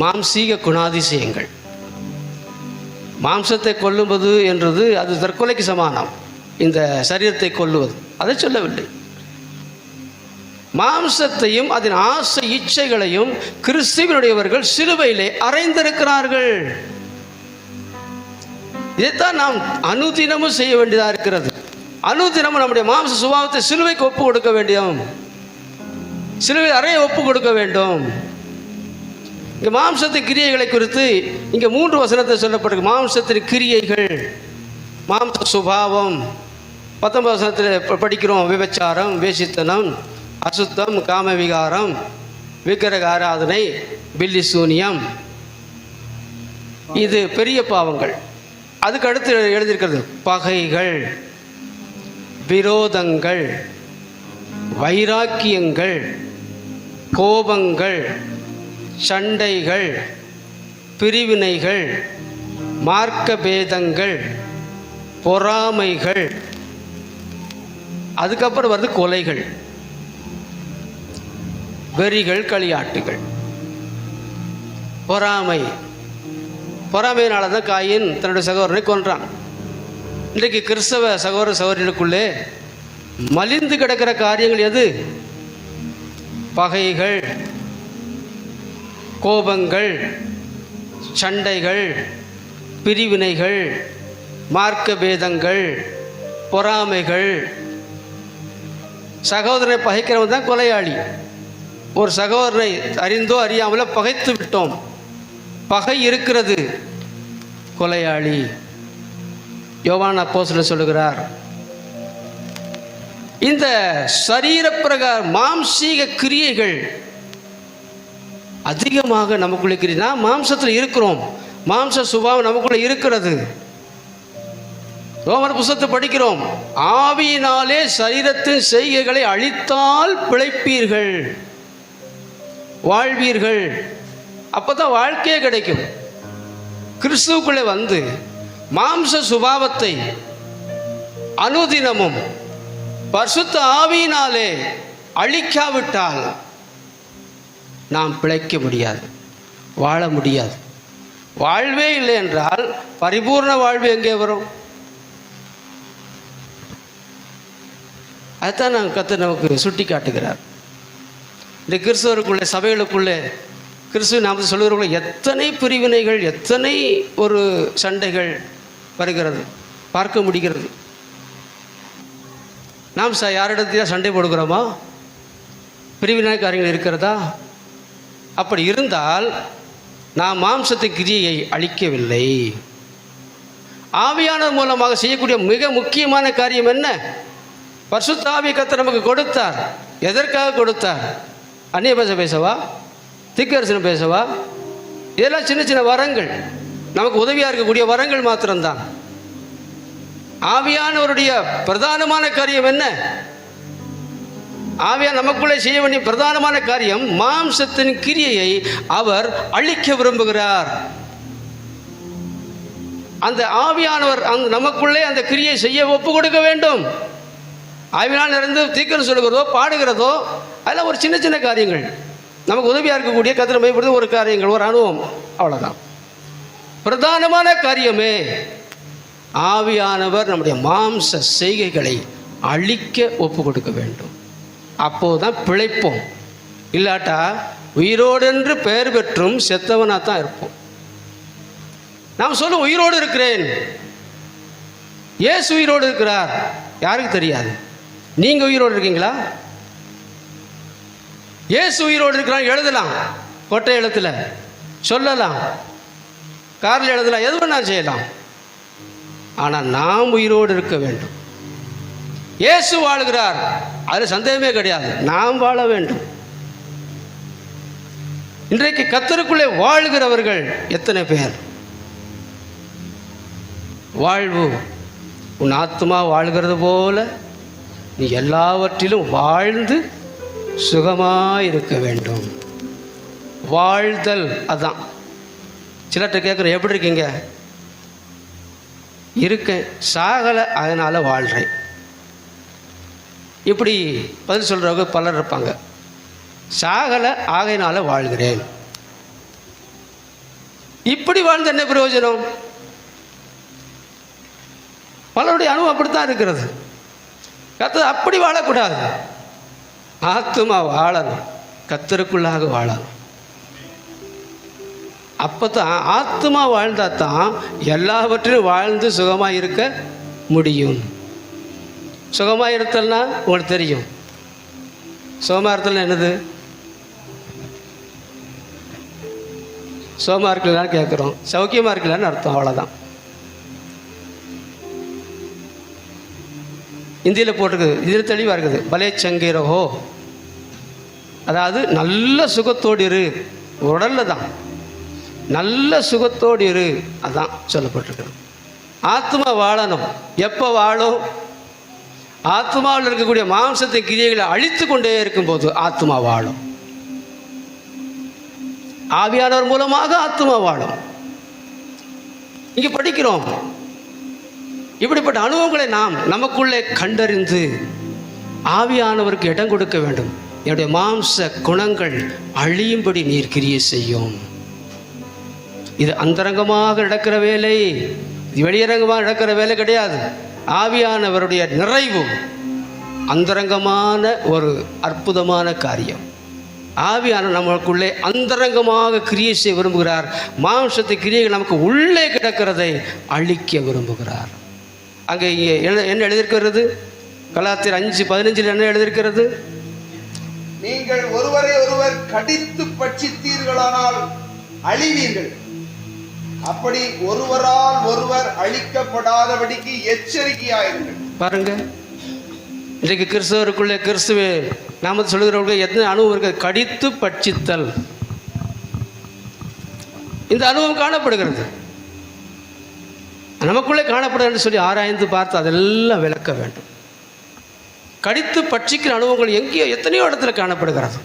மாம்சீக குணாதிசயங்கள். மாம்சத்தை கொல்லுவது என்றது அது தற்கொலைக்கு சமானம். இந்த சரீரத்தை கொல்லுவது அதை சொல்லவில்லை. மாம்சத்தையும் அதன் ஆசை இச்சைகளையும் கிறிஸ்துவினுடையவர்கள் சிலுவையிலே அறைந்திருக்கிறார்கள். இதைத்தான் நாம் அனுதினமும் செய்ய வேண்டியதாக இருக்கிறது. அனுதினமும் நம்முடைய மாம்ச சுபாவத்தை சிலுவைக்கு ஒப்பு கொடுக்க வேண்டும், சிலுவை அறைய ஒப்பு கொடுக்க வேண்டும். இங்கே மாம்சத்தின் கிரியைகளை குறித்து இங்கே 3 வசனத்தை சொல்லப்பட்டிருக்கு. மாம்சத்தின் கிரியைகள், மாம்ச சுபாவம். 19 வசனத்தில் படிக்கிறோம், விபச்சாரம், வேசித்தனம், அசுத்தம், காமவிகாரம், விக்கிரக ஆராதனை, பில்லி சூனியம், இது பெரிய பாவங்கள். அதுக்கு அடுத்து எழுதியிருக்கிறது பகைகள், விரோதங்கள், வைராக்கியங்கள், கோபங்கள், சண்டைகள், பிரிவினைகள், மார்க்க பேதங்கள், பொறாமைகள், அதுக்கப்புறம் வருது கொலைகள், வெறிகள், களியாட்டுகள். பொறாமையினால தான் காயின் தன்னுடைய சகோதரனை கொன்றான். இன்றைக்கு கிறிஸ்தவ சகோதர சகோதரிகளுக்குள்ளே மலிந்து கிடக்கிற காரியங்கள் எது? பகைகள், கோபங்கள், சண்டைகள், பிரிவினைகள், மார்க்க பேதங்கள், பொறாமைகள். சகோதரனை பகைக்கிறவன் தான் கொலையாளி. ஒரு சகோதரனை அறிந்தோ அறியாமலோ பகைத்து விட்டோம், பகை இருக்கிறது, கொலையாளி. யோவான் அப்போஸ்தலன் சொல்லுகிறார், இந்த சரீரப்பிரகார மாம்சீக கிரியைகள் அதிகமாக நமக்குள்ளே கிரியை. நாம் மாம்சத்தில் இருக்கிறோம், மாம்ச சுபாவம் நமக்குள்ளே இருக்கிறது. ரோமர் புத்தகத்தை படிக்கிறோம், ஆவியினாலே சரீரத்தின் செய்கைகளை அழித்தால் பிழைப்பீர்கள், வாழ்வீர்கள். அப்போதான் வாழ்க்கையே கிடைக்கும். கிறிஸ்துவுக்குள்ளே வந்து மாம்ச சுபாவத்தை அனுதினமும் பரிசுத்த ஆவியினாலே அழிக்காவிட்டால் நாம் பிழைக்க முடியாது, வாழ முடியாது. வாழ்வே இல்லை என்றால் பரிபூர்ண வாழ்வு எங்கே வரும்? அதுதான் நான் கர்த்தர் நமக்கு சுட்டி காட்டுகிறார். இந்த கிறிஸ்தவருக்குள்ளே, சபைகளுக்குள்ளே, கிறிஸ்துவ நாமத்தை சொல்லுகிறவர்கள் எத்தனை பிரிவினைகள், எத்தனை ஒரு சண்டைகள் வருகிறது, பார்க்க முடிகிறது. நாம் யாரிடத்தையா சண்டை போடுகிறோமா? பிரிவினை காரியங்கள் இருக்கிறதா? அப்படி இருந்தால் நாம் மாம்சத்தின் கிரியை அழிக்கவில்லை. ஆவியானவர் மூலமாக செய்யக்கூடிய மிக முக்கியமான காரியம் என்ன? பரிசுத்த ஆவியை கர்த்தர் நமக்கு கொடுத்தார். எதற்காக கொடுத்தார்? அந்நிய பாஷை பேசவா? தீர்க்கதரிசனம் பேசவா? இதெல்லாம் சின்ன சின்ன வரங்கள், நமக்கு உதவியாக இருக்கக்கூடிய வரங்கள் மாத்திரம்தான். ஆவியானவருடைய பிரதானமான காரியம் என்ன? ஆவியான் நமக்குள்ளே செய்ய வேண்டிய பிரதானமான காரியம் மாம்சத்தின் கிரியையை அவர் அழிக்க விரும்புகிறார். அந்த ஆவியானவர் நமக்குள்ளே அந்த கிரியை செய்ய ஒப்பு கொடுக்க வேண்டும். ஆவியால் நிறைந்து தீர்க்கதரிசனம் சொல்லுகிறதோ பாடுகிறதோ அதெல்லாம் ஒரு சின்ன சின்ன காரியங்கள், நமக்கு உதவியாக இருக்கக்கூடிய கர்த்தரை மையப்படுத்த ஒரு காரியங்கள், ஒரு அனுபவம், அவ்வளோதான். பிரதானமான காரியமே ஆவியானவர் நம்முடைய மாம்ச செய்கைகளை அழிக்க ஒப்பு கொடுக்க வேண்டும். அப்போதுதான் பிழைப்போம். இல்லாட்டா உயிரோடு என்று பெயர் பெற்றும் செத்தவனாக தான் இருப்போம். நாம் சொல்ல உயிரோடு இருக்கிறேன், இயேசு உயிரோடு இருக்கிறார், யாருக்கு தெரியாது? நீங்கள் உயிரோடு இருக்கீங்களா? இயேசு உயிரோடு இருக்கிறான் எழுதலாம், கொட்டை எழுத்துல சொல்லலாம், காரில் எழுதலாம், எது வேணாலும் செய்யலாம். ஆனால் நாம் உயிரோடு இருக்க வேண்டும். இயேசு வாழ்கிறார், அதில் சந்தேகமே கிடையாது. நாம் வாழ வேண்டும். இன்றைக்கு கர்த்தருக்குள்ளே வாழ்கிறவர்கள் எத்தனை பேர்? வாழ்வு உன் ஆத்மா வாழ்கிறது போல நீ எல்லாவற்றிலும் வாழ்ந்து சுகமாக இருக்க வேண்டும். வாழ்தல் அதான். சிலர்கிட்ட கேட்குறேன், எப்படி இருக்கீங்க? இருக்கேன், சாகலை, அதனால் வாழ்கிறேன். இப்படி பதில் சொல்கிறவங்க பலர் இருப்பாங்க. சாகலை, ஆகையினால வாழ்கிறேன். இப்படி வாழ்ந்த என்ன பிரயோஜனம்? பலருடைய அனுபவம் அப்படித்தான் இருக்கிறது. கர்த்தர் அப்படி வாழக்கூடாது. ஆத்துமா வாழணும், கர்த்தருக்குள்ளாக வாழணும். அப்போ தான் ஆத்மா வாழ்ந்தால் தான் எல்லாவற்றிலும் வாழ்ந்து சுகமாக இருக்க முடியும். சுகமாக இருத்தல்னா உங்களுக்கு தெரியும். சுகமாக இருத்தல் என்னது? சுகமாக இருக்கலான்னு கேட்குறோம், சௌக்கியமாக இருக்கலான்னு அர்த்தம், அவ்வளோதான். இந்தியில் போட்டிருக்குது, இதில் தெளிவாக இருக்குது. பலே சங்கீரஹோ அதாவது நல்ல சுகத்தோடு இரு, உடல்ல தான் நல்ல சுகத்தோடு இரு, அதான் சொல்லப்பட்டிருக்கிறது. ஆத்மா வாழணும். எப்போ வாழும்? ஆத்மாவில் இருக்கக்கூடிய மாம்சத்தின் கிரியைகளை அழித்து கொண்டே இருக்கும்போது ஆத்மா வாழும். ஆவியானவர் மூலமாக ஆத்மா வாழும். இங்கே படிக்கிறோம். இப்படிப்பட்ட அனுபவங்களை நாம் நமக்குள்ளே கண்டறிந்து ஆவியானவருக்கு இடம் கொடுக்க வேண்டும். என்னுடைய மாம்ச குணங்கள் அழியும்படி நீர் கிரியை செய்யும். இது அந்தரங்கமாக நடக்கிற வேலை, இது வெளியரங்கமாக நடக்கிற வேலை கிடையாது. ஆவியானவருடைய நிறைவு அந்தரங்கமான ஒரு அற்புதமான காரியம். ஆவியானவர் நமக்குள்ளே அந்தரங்கமாக கிரியை செய்ய விரும்புகிறார். மாம்சத்தை கிரியைகள் நமக்கு உள்ளே கிடக்கிறதை அழிக்க விரும்புகிறார். அங்கே என்ன எழுதியிருக்கிறது? கலாத்தியர் 5:15 என்ன எழுதியிருக்கிறது? நீங்கள் ஒருவரை ஒருவர் கடித்து பட்சித்தீர்களானால் அழிவீர்கள். அப்படி ஒருவரால் ஒருவர் அழிக்கப்படாதபடிக்கு எச்சரிக்கையாயிருங்கள். பாருங்க, இன்றைக்கு கிறிஸ்தவருக்குள்ளே கிறிஸ்துவே நாம சொல்லுகிறவர்களுக்கு எத்தனை அனுபவம் இருக்குது? கடித்து பட்சித்தல், இந்த அனுபவம் காணப்படுகிறது. நமக்குள்ளே காணப்படுகிறது சொல்லி ஆராய்ந்து பார்த்து அதெல்லாம் விளக்க வேண்டும். கடித்து பட்சிக்கிற அனுபவங்கள் எங்கேயோ எத்தனையோ இடத்துல காணப்படுகிறது.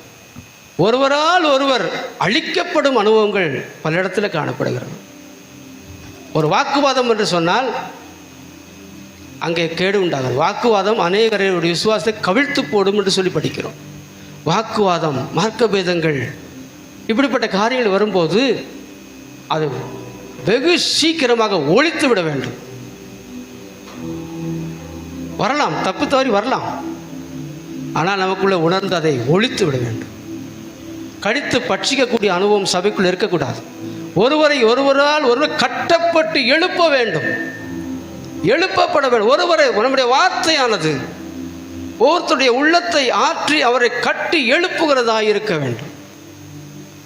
ஒருவரால் ஒருவர் அழிக்கப்படும் அனுபவங்கள் பல இடத்துல காணப்படுகிறது. ஒரு வாக்குவாதம் என்று சொன்னால் அங்கே கேடு உண்டாகும். வாக்குவாதம் அநேகருடைய விசுவாசத்தை கவிழ்த்து போடும் என்று சொல்லி படிக்கிறோம். வாக்குவாதம், மார்க்க பேதங்கள், இப்படிப்பட்ட காரியங்கள் வரும்போது அது வெகு சீக்கிரமாக ஒழித்து விட வேண்டும். வரலாம், தப்பு தவறி வரலாம், ஆனால் நமக்குள்ளே உணர்ந்து அதை ஒழித்து விட வேண்டும். கடித்து பட்சிக்கக்கூடிய அனுபவம் சபைக்குள் இருக்கக்கூடாது. ஒருவரை ஒருவரால் ஒருவர் கட்டப்பட்டு எழுப்ப வேண்டும், எழுப்பப்பட வேண்டும். ஒருவரை நம்முடைய வார்த்தையானது ஒருத்தருடைய உள்ளத்தை ஆற்றி அவரை கட்டி எழுப்புகிறதா இருக்க வேண்டும்.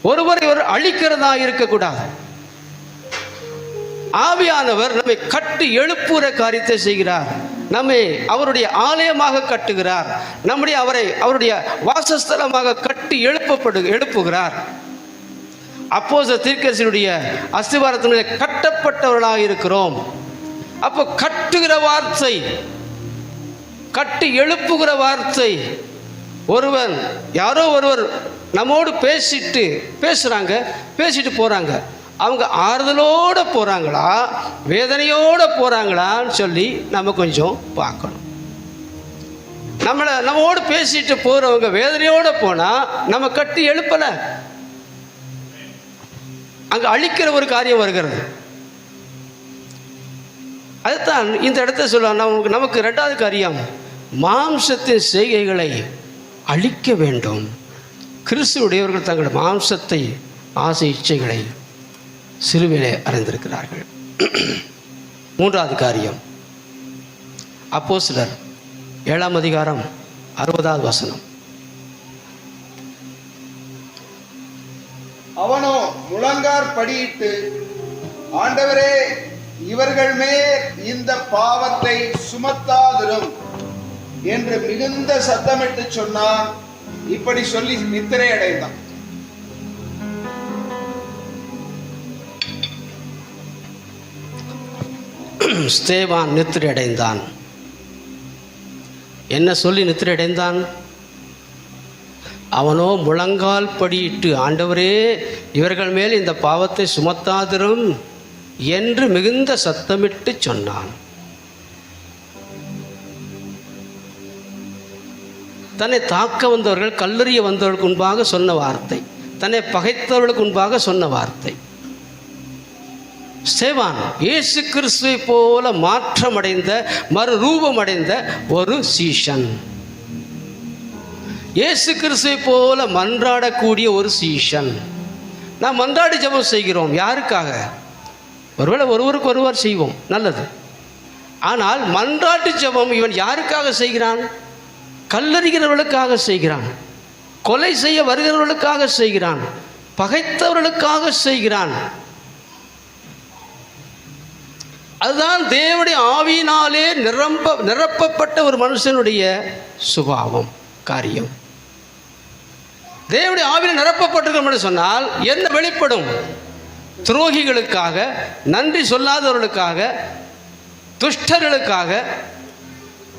ஒருவரை ஒரு அழிக்கிறதா இருக்கக்கூடாது. ஆவியானவர் நம்மை கட்டி எழுப்புகிற காரியத்தை செய்கிறார். நம்மை அவருடைய ஆலயமாக கட்டுகிறார். அவருடைய வாசஸ்தலமாக கட்டி எழுப்புகிறார். அப்போஸ்தலர் தீர்க்கதரிசியுடைய அஸ்திவாரத்தினுடைய கட்டப்பட்டவர்களாக இருக்கிறோம். அப்போ கட்டுகிற வார்த்தை, கட்டி எழுப்புகிற வார்த்தை. ஒருவன் யாரோ ஒருவர் நம்மோடு பேசிட்டு போகிறாங்க. அவங்க ஆறுதலோடு போகிறாங்களா, வேதனையோடு போகிறாங்களான்னு சொல்லி நம்ம கொஞ்சம் பார்க்கணும். நம்மோடு பேசிட்டு போகிறவங்க வேதனையோடு போனால் நம்ம கட்டி எழுப்பலை, அங்கே அழிக்கிற ஒரு காரியம் வருகிறது. அதுதான் இந்த இடத்த சொல்ல நமக்கு 2வது காரியம், மாம்சத்தின் செய்கைகளை அழிக்க வேண்டும். கிறிஸ்துவுடையவர்கள் தங்கள் மாம்சத்தை, ஆசை, இச்சைகளை சிலுவையிலே அறைந்திருக்கிறார்கள். 3வது காரியம், அப்போஸ்தலர் 7ஆம் அதிகாரம் 60வது வசனம். அவனோ முழங்கார் படியிட்டு, ஆண்டவரே, இவர்கள் மேல் இந்த பாவத்தை சுமத்தாதிரும் என்று மிகுந்த சத்தமிட்டு சொன்னான். இப்படி சொல்லி நித்திரை அடைந்தான். ஸ்தேவான் நித்திரை அடைந்தான். என்ன சொல்லி நித்திரை அடைந்தான்? அவனோ முழங்கால் படியிட்டு, ஆண்டவரே, இவர்கள் மேல் இந்த பாவத்தை சுமத்தாதிரும் என்று மிகுந்த சத்தமிட்டு சொன்னான். தன்னை தாக்க வந்தவர்கள், கல்லெறிய வந்தவர்களுக்கு முன்பாக சொன்ன வார்த்தை, தன்னை பகைத்தவர்களுக்கு முன்பாக சொன்ன வார்த்தை. ஸ்தேவான் இயேசு கிறிஸ்துவை போல மாற்றமடைந்த, மறுரூபமடைந்த ஒரு சீஷன். இயேசு கிறிஸ்துவை போல மன்றாடக்கூடிய ஒரு சீஷன். நாம் மன்றாடி ஜெபம் செய்கிறோம். யாருக்காக? ஒருவேளை ஒருவருக்கு ஒருவர் செய்வோம், நல்லது. ஆனால் மன்றாட்டு ஜெபம் இவன் யாருக்காக செய்கிறான்? கல்லறிகிறவர்களுக்காக செய்கிறான், கொலை செய்ய வருகிறவர்களுக்காக செய்கிறான், பகைத்தவர்களுக்காக செய்கிறான். அதுதான் தேவனுடைய ஆவியினாலே நிரப்பப்பட்ட ஒரு மனுஷனுடைய சுபாவம், காரியம். தேவனுடைய ஆவியில் நிரப்பப்பட்டிருக்கோம் என்று சொன்னால் என்ன வெளிப்படும்? துரோகிகளுக்காக, நன்றி சொல்லாதவர்களுக்காக, துஷ்டர்களுக்காக,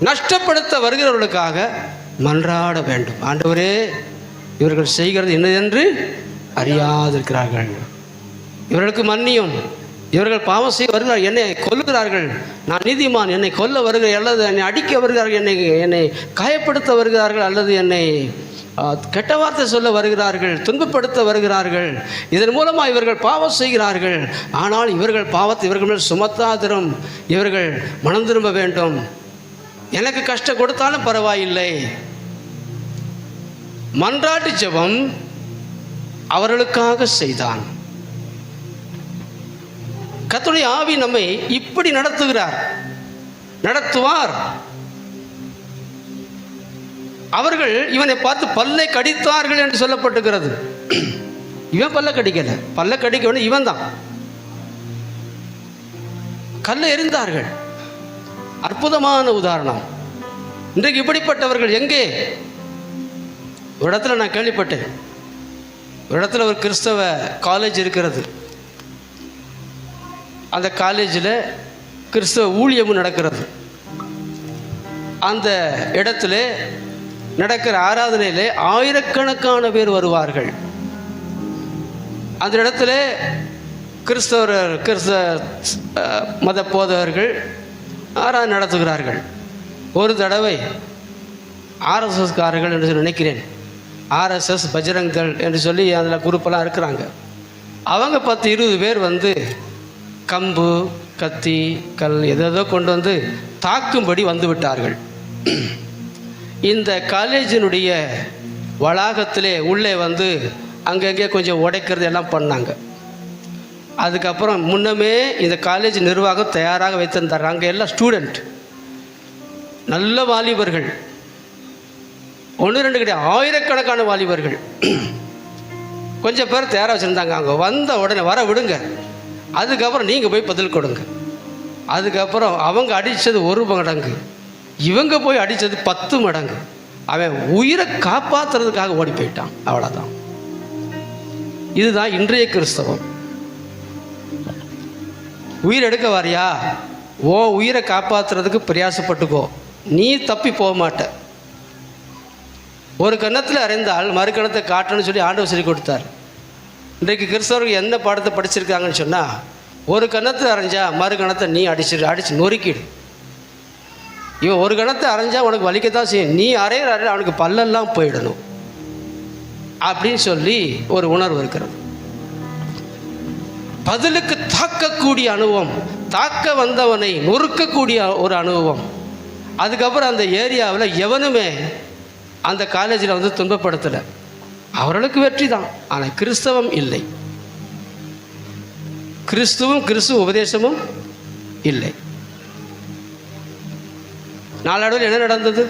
நஷ்டப்படுத்த வருகிறவர்களுக்காக மன்றாட வேண்டும். ஆண்டவரே, இவர்கள் செய்கிறது என்னதென்று அறியாதிருக்கிறார்கள், இவர்களுக்கு மன்னியும், இவர்கள் பாவம் செய்ய வருகிறார்கள், என்னை கொல்லுகிறார்கள், நான் நீதிமான், என்னை கொல்ல வருகிறேன், அல்லது என்னை அடிக்க வருகிறார்கள், என்னை காயப்படுத்த வருகிறார்கள், அல்லது என்னை கெட்ட வார்த்தை சொல்ல வருகிறார்கள், துன்பப்படுத்த வருகிறார்கள், இதன் மூலமாக இவர்கள் பாவம் செய்கிறார்கள். ஆனால் இவர்கள் பாவத்தை இவர்கள் மேல் சுமத்தாதிரும், இவர்கள் மனம் திரும்ப வேண்டும், எனக்கு கஷ்டம் கொடுத்தாலும் பரவாயில்லை. மன்றாட்டு ஜெபம் அவர்களுக்காக செய்தான். கர்த்தருடைய ஆவி நம்மை இப்படி நடத்துகிறார், நடத்துவார். அவர்கள் இவனை பார்த்து பல்லை கடித்தார்கள் என்று சொல்லப்பட்டிருக்கிறது. இவன் பல்ல கடிக்கல, பல்ல கடிக்க வேண்டிய இவன் தான். கல்லை எறிந்தார்கள். அற்புதமான உதாரணம். இன்றைக்கு இப்படிப்பட்டவர்கள் எங்கே? ஒரு இடத்துல நான் கேள்விப்பட்டேன், ஒரு இடத்துல ஒரு கிறிஸ்தவ காலேஜ் இருக்கிறது. அந்த காலேஜில் கிறிஸ்தவ ஊழியமும் நடக்கிறது. அந்த இடத்துல நடக்கிற ஆராதனையிலே ஆயிரக்கணக்கான பேர் வருவார்கள். அந்த இடத்துல கிறிஸ்தவ மத போதகர்கள் ஆராதனை நடத்துகிறார்கள். ஒரு தடவை ஆர்எஸ்எஸ்காரர்கள் என்று நினைக்கிறேன், ஆர்எஸ்எஸ் பஜ்ரங் தள் என்று சொல்லி அதில் குரூப்பெல்லாம் இருக்கிறாங்க. அவங்க 10-20 பேர் வந்து கம்பு, கத்தி, கல் எதோ கொண்டு வந்து தாக்கும்படி வந்து விட்டார்கள். இந்த காலேஜினுடைய வளாகத்திலே உள்ளே வந்து அங்கங்கே கொஞ்சம் உடைக்கிறது எல்லாம் பண்ணாங்க. அதுக்கப்புறம் முன்னமே இந்த காலேஜ் நிர்வாகம் தயாராக வைத்திருந்தார். அங்கே எல்லாம் ஸ்டூடெண்ட், நல்ல வாலிபர்கள், 1-2 கிடையாது, ஆயிரக்கணக்கான வாலிபர்கள் கொஞ்சம் பேர் தயாராக வச்சுருந்தாங்க. அங்கே வந்த உடனே வர விடுங்க, அதுக்கப்புறம் நீங்கள் போய் பதில் கொடுங்க. அதுக்கப்புறம் அவங்க அடித்தது 1 மடங்கு, இவங்க போய் அடித்தது 10 மடங்கு. அவன் உயிரை காப்பாற்றுறதுக்காக ஓடி போயிட்டான், அவ்வளோதான். இதுதான் இன்றைய கிறிஸ்தவம். உயிர் எடுக்க வாரியா, ஓ உயிரை காப்பாற்றுறதுக்கு பிரயாசப்பட்டுக்கோ, நீ தப்பி போக மாட்ட. ஒரு கன்னத்தில் அறைந்தால் மறு கணத்தை காட்டணும்னு சொல்லி ஆண்டவர் சொல்லி கொடுத்தார். இன்றைக்கு கிறிஸ்தவர்கள் என்ன பாடத்தை படிச்சிருக்காங்கன்னு சொன்னால், ஒரு கன்னத்தில் அரைஞ்சா மறு கணத்தை நீ அடிச்சு நொறுக்கிடு. இவன் ஒரு கணத்தை அரைஞ்சா உனக்கு வலிக்கத்தான் செய்யும், நீ அரைகிற அவனுக்கு பல்லெல்லாம் போயிடணும் அப்படின்னு சொல்லி ஒரு உணர்வு இருக்கிறது. பதிலுக்கு தாக்கக்கூடிய அனுபவம், தாக்க வந்தவனை நொறுக்கக்கூடிய ஒரு அனுபவம். அதுக்கப்புறம் அந்த ஏரியாவில் எவனுமே அந்த காலேஜில் வந்து துன்பப்படுத்தலை, அவர்களுக்கு வெற்றி தான். ஆனால் கிறிஸ்தவம் இல்லை, கிறிஸ்துவ உபதேசமும் இல்லை. நாளடைவில் என்ன நடந்தது?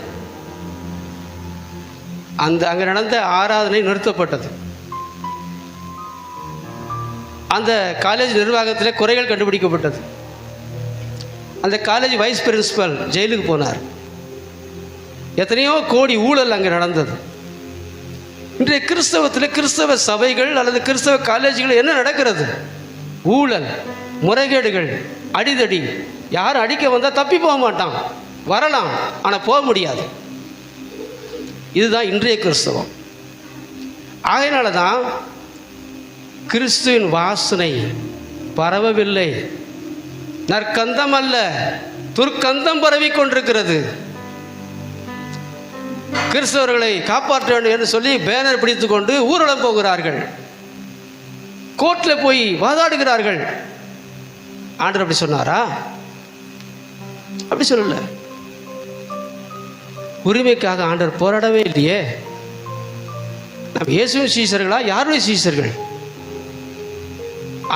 அங்கே நடந்த ஆராதனை நிறுத்தப்பட்டது. அந்த காலேஜ் நிர்வாகத்தில் குறைகள் கண்டுபிடிக்கப்பட்டது. அந்த காலேஜ் வைஸ் பிரின்சிபல் ஜெயிலுக்கு போனார். எத்தனையோ கோடி ஊழல் அங்கே நடந்தது. இன்றைய கிறிஸ்தவத்தில் கிறிஸ்தவ சபைகள் அல்லது கிறிஸ்தவ காலேஜுகள் என்ன நடக்கிறது? ஊழல், முறைகேடுகள், அடிதடி. யாரும் அடிக்க வந்தால் தப்பி போக மாட்டான், வரலாம் ஆனால் போக முடியாது. இதுதான் இன்றைய கிறிஸ்தவம். ஆகையினால தான் கிறிஸ்துவின் வாசனை பரவவில்லை. நற்கந்தம் அல்ல, துர்க்கந்தம் பரவி கொண்டிருக்கிறது. கிறிஸ்தவர்களை காப்பாற்ற வேண்டும் என்று சொல்லி பேனர் பிடித்து கொண்டு ஊர்வலம் போகிறார்கள், கோர்ட்டில் போய் வாதாடுகிறார்கள். ஆண்டவர் அப்படி சொன்னாரா? அப்படி சொல்லல. உரிமைக்காக ஆண்டவர் போராடவே இல்லையே. நம்ம இயேசுவின் சீஷர்களா? யாருடைய சீஷர்கள்?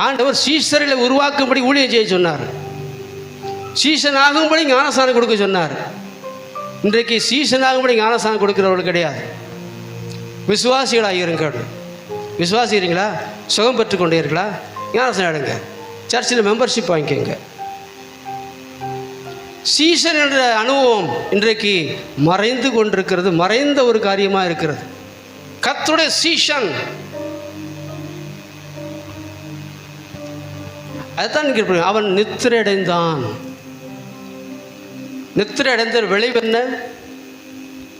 ஆண்டவர் சீஷர்களை உருவாக்கும்படி ஊழியம் செய்ய சொன்னார், சீஷன் ஆகும்படி ஞானஸ்தானம் கொடுக்க சொன்னார். இன்றைக்கு சீஷன் ஆகும்படி ஞானஸ்தானம் கொடுக்கிறவர்கள் கிடையாது. விசுவாசிகளாக இருங்கள். விசுவாசிக்கிறீங்களா? சுகம் பெற்றுக்கொண்டீர்களா? ஞானஸ்தானம் எடுங்க, சர்ச்சில் மெம்பர்ஷிப் வாங்கிக்கோங்க. சீஷன் என்ற அனுபவம் இன்றைக்கு மறைந்து கொண்டிருக்கிறது, மறைந்த ஒரு காரியமாக இருக்கிறது. கர்த்தருடைய சீஷன். அதுதான் இங்கே அவன் நித்திரை அடைந்தான். நித்திரை அடைந்த விளைவு என்ன?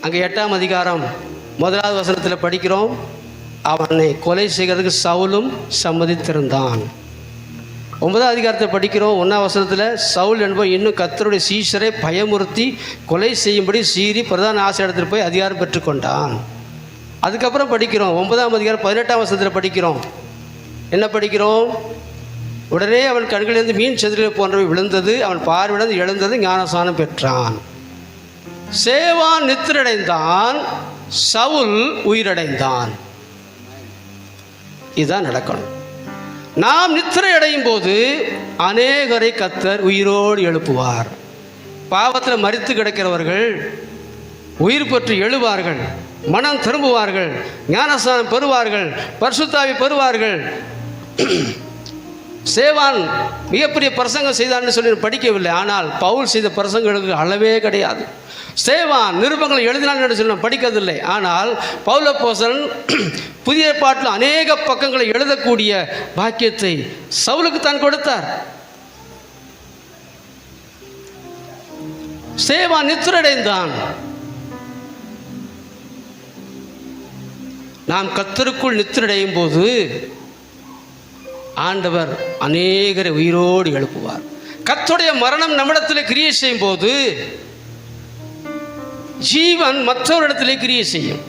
அங்கே 8ஆம் அதிகாரம் 1வது வசனத்தில் படிக்கிறோம், அவனை கொலை செய்கிறதுக்கு சவுலும் சம்மதித்திருந்தான். 9ஆம் அதிகாரத்தை படிக்கிறோம், 1ஆம் வசனத்தில் சவுல் என்பவன் இன்னும் கர்த்தருடைய சீஷரை பயமுறுத்தி கொலை செய்யும்படி சீறி பிரதான ஆசிரியத்தில் போய் அதிகாரம் பெற்றுக்கொண்டான். அதுக்கப்புறம் படிக்கிறோம் 9ஆம் அதிகாரம் 18ஆம் வசனத்தில் படிக்கிறோம். என்ன படிக்கிறோம்? உடனே அவன் கண்களிலிருந்து மீன் செதில்கள் போன்றவை விழுந்தது, அவன் பார்வையிலிருந்து எழுந்தது, ஞானஸ்நானம் பெற்றான். சேவான் நித்திரடைந்தான், சவுல் உயிரடைந்தான். இதுதான் நடக்கணும். நாம் நித்திரை அடையும் போது அநேகரை கர்த்தர் உயிரோடு எழுப்புவார். பாவத்தில் மரித்து கிடக்கிறவர்கள் உயிர் பெற்று எழுவார்கள், மனம் திரும்புவார்கள், ஞானஸ்நானம் பெறுவார்கள், பரிசுத்தாவி பெறுவார்கள். சேவான் மிகப்பெரிய பிரசங்கம் செய்தான்னு சொல்லி படிக்கவில்லை, ஆனால் பவுல் செய்த பிரசங்களுக்கு அளவே கிடையாது. சேவான் நிருபங்களை எழுதினான் என்று சொல்லி படிக்கிறதில்லை, ஆனால் பவுல் அப்போஸ்தலன் புதிய ஏற்பாட்டில் அநேக பக்கங்களை எழுதக்கூடிய பாக்கியத்தை சவுலுக்கு தான் கொடுத்தார். சேவான் நித்திரடைந்தான். நாம் கர்த்தருக்குள் நித்திரடையும் போது ஆண்டவர் அநேகரை உயிரோடு எழுப்புவார். கர்த்தருடைய மரணம் நம்மிடத்தில் கிரியை செய்யும் போது ஜீவன் மற்றவரிடத்திலே கிரியை செய்யும்.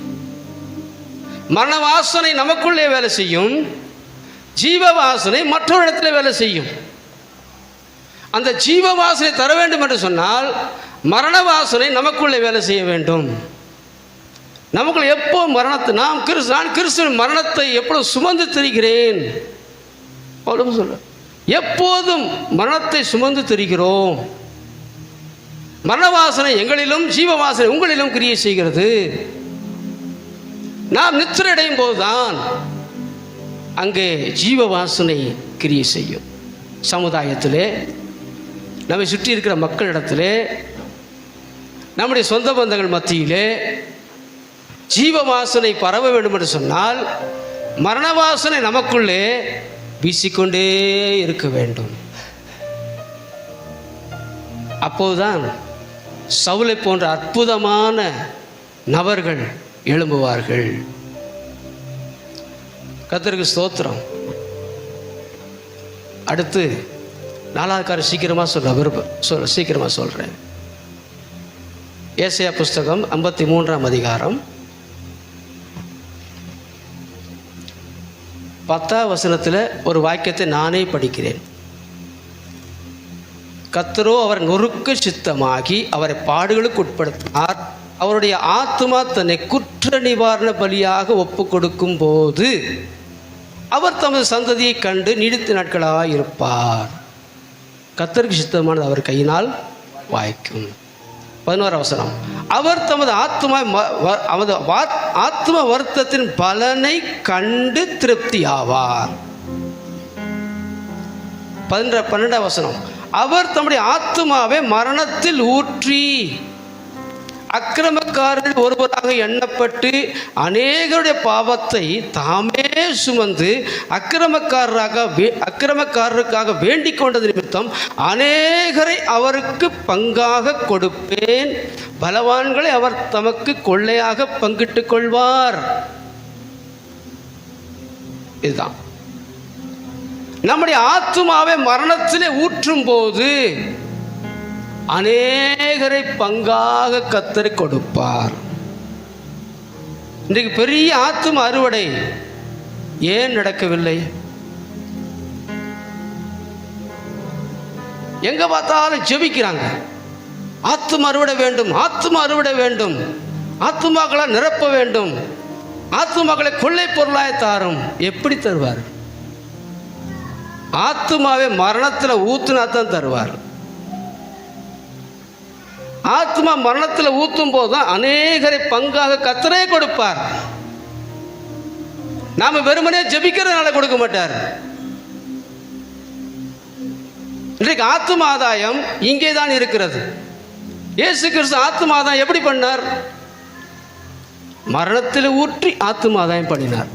மரண வாசனை நமக்குள்ளே வேலை செய்யும், ஜீவ வாசனை மற்றவரிடத்திலே வேலை செய்யும். அந்த ஜீவ வாசனை தர வேண்டும் என்று சொன்னால் மரண வாசனை நமக்குள்ளே வேலை செய்ய வேண்டும். நமக்குள்ள எப்போ மரணத்தை நான் கிறிஸ்துவின் மரணத்தை எப்பொழுது சுமந்து திரிகிறேன் சொல்ல, எப்போதும் மரணத்தை சுமந்து திரிகிறோம். மரண வாசனை எங்களிலும் ஜீவ வாசனை உங்களிலும் கிரியை செய்கிறது. நாம் நித்திரை அடையும் போதுதான் அங்கே ஜீவ வாசனை கிரியை செய்யும். சமுதாயத்திலே, நம்மை சுற்றி இருக்கிற மக்களிடத்திலே, நம்முடைய சொந்த பந்தங்கள் மத்தியிலே ஜீவ வாசனை பரவ வேண்டும் என்று சொன்னால் மரண வாசனை நமக்குள்ளே வீசிக்கொண்டே இருக்க வேண்டும். அப்போதுதான் சவுலை போன்ற அற்புதமான நபர்கள் எழும்புவார்கள். கர்த்தருக்கு ஸ்தோத்திரம். அடுத்து 4வது காரியம் சீக்கிரமாக சொல்கிறேன். ஏசாயா புஸ்தகம் 53ஆம் அதிகாரம் 10ஆம் வசனத்தில் ஒரு வாக்கியத்தை நானே படிக்கிறேன். கர்த்தரோ அவர் நொறுக்க சித்தமாகி அவரை பாடுகளுக்கு உட்படுத்தினார். அவருடைய ஆத்துமா தன்னை குற்ற நிவாரண பலியாக ஒப்பு கொடுக்கும் போது அவர் தமது சந்ததியை கண்டு நீடித்த நாட்களாக இருப்பார். கர்த்தருக்கு சித்தமானது அவர் கையினால் வாய்க்கும். 11ஆம் வசனம், அவர் தமது ஆத்ம வருத்தத்தின் பலனை கண்டு திருப்தி ஆவார். 12ஆம் வசனம், அவர் தம்முடைய ஆத்துமாவை மரணத்தில் ஊற்றி அக்கிரமக்காரர்கள் ஒருவராக எண்ணப்பட்டு அநேகருடைய பாவத்தை தாமே சுமந்து அக்கிரமக்காரருக்காக வேண்டிக் கொண்டது நிமித்தம் அநேகரை அவருக்கு பங்காக கொடுப்பேன், பலவான்களை அவர் தமக்கு கொள்ளையாக பங்கிட்டுக் கொள்வார். இதுதான் நம்முடைய ஆத்துமாவை மரணத்திலே ஊற்றும் போது அநேகரை பங்காக கர்த்தர் கொடுப்பார். இன்றைக்கு பெரிய ஆத்தும அறுவடை ஏன் நடக்கவில்லை? எங்க பார்த்தாலும் ஜெபிக்கிறாங்க, ஆத்தும அறுவடை வேண்டும், ஆத்தும அறுவடை வேண்டும், ஆத்துமாக்களை நிரப்ப வேண்டும், ஆத்துமாக்களை கொள்ளை பொருளாய் தாரும். எப்படி தருவார்? ஆத்துமாவை மரணத்தில் ஊத்துனா தான் தருவார். ஆத்மா மரணத்தில் ஊத்தும் போதுதான் அநேகரை பங்காக கர்த்தரே கொடுப்பார். நாம வெறுமனே ஜெபிக்கிறதுனால கொடுக்க மாட்டார். இன்றைக்கு ஆத்ம ஆதாயம் இங்கே தான் இருக்கிறது. இயேசு கிறிஸ்து ஆத்ம ஆதாயம் எப்படி பண்ணார்? மரணத்தில் ஊற்றி ஆத்தும ஆதாயம் பண்ணினார்.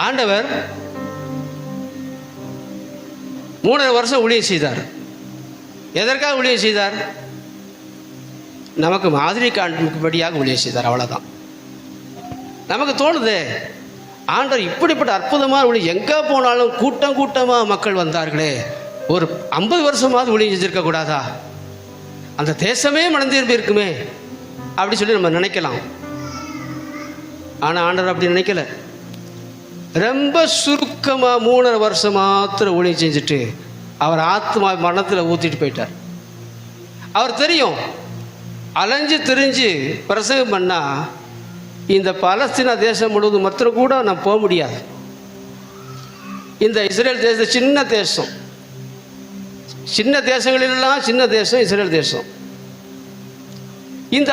ஆண்டவர் 3.5 வருஷம் ஊழியம் செய்தார். எதற்காக ஊழியம் செய்தார்? நமக்கு மாதிரி காண்பிக்கும்படியாக ஊழியம் செய்தார், அவ்வளோதான். நமக்கு தோணுது ஆண்டவர் இப்படிப்பட்ட அற்புதமான ஊழியம், எங்கே போனாலும் கூட்டம் கூட்டமாக மக்கள் வந்தார்களே, ஒரு 50 வருஷமாவது ஊழியம் செஞ்சிருக்க கூடாதா? அந்த தேசமே மனம் திரும்பி இருக்குமே அப்படி சொல்லி நம்ம நினைக்கலாம். ஆனால் ஆண்டவர் அப்படி நினைக்கல. ரொம்ப சுருக்கமாக 3.5 வருஷம் மாத்திரம் ஊழியம் செஞ்சுட்டு அவர் ஆத்மா மரணத்தில் ஊற்றிட்டு போயிட்டார். அவர் தெரியும், அலைஞ்சு திரிஞ்சு பிரசங்கம் பண்ணால் இந்த பலஸ்தீன தேசம் முழுவதும் மாத்திரம் கூட நான் போக முடியாது. இந்த இஸ்ரேல் தேசம் சின்ன தேசம், சின்ன தேசங்களிலெல்லாம் சின்ன தேசம் இஸ்ரேல் தேசம்.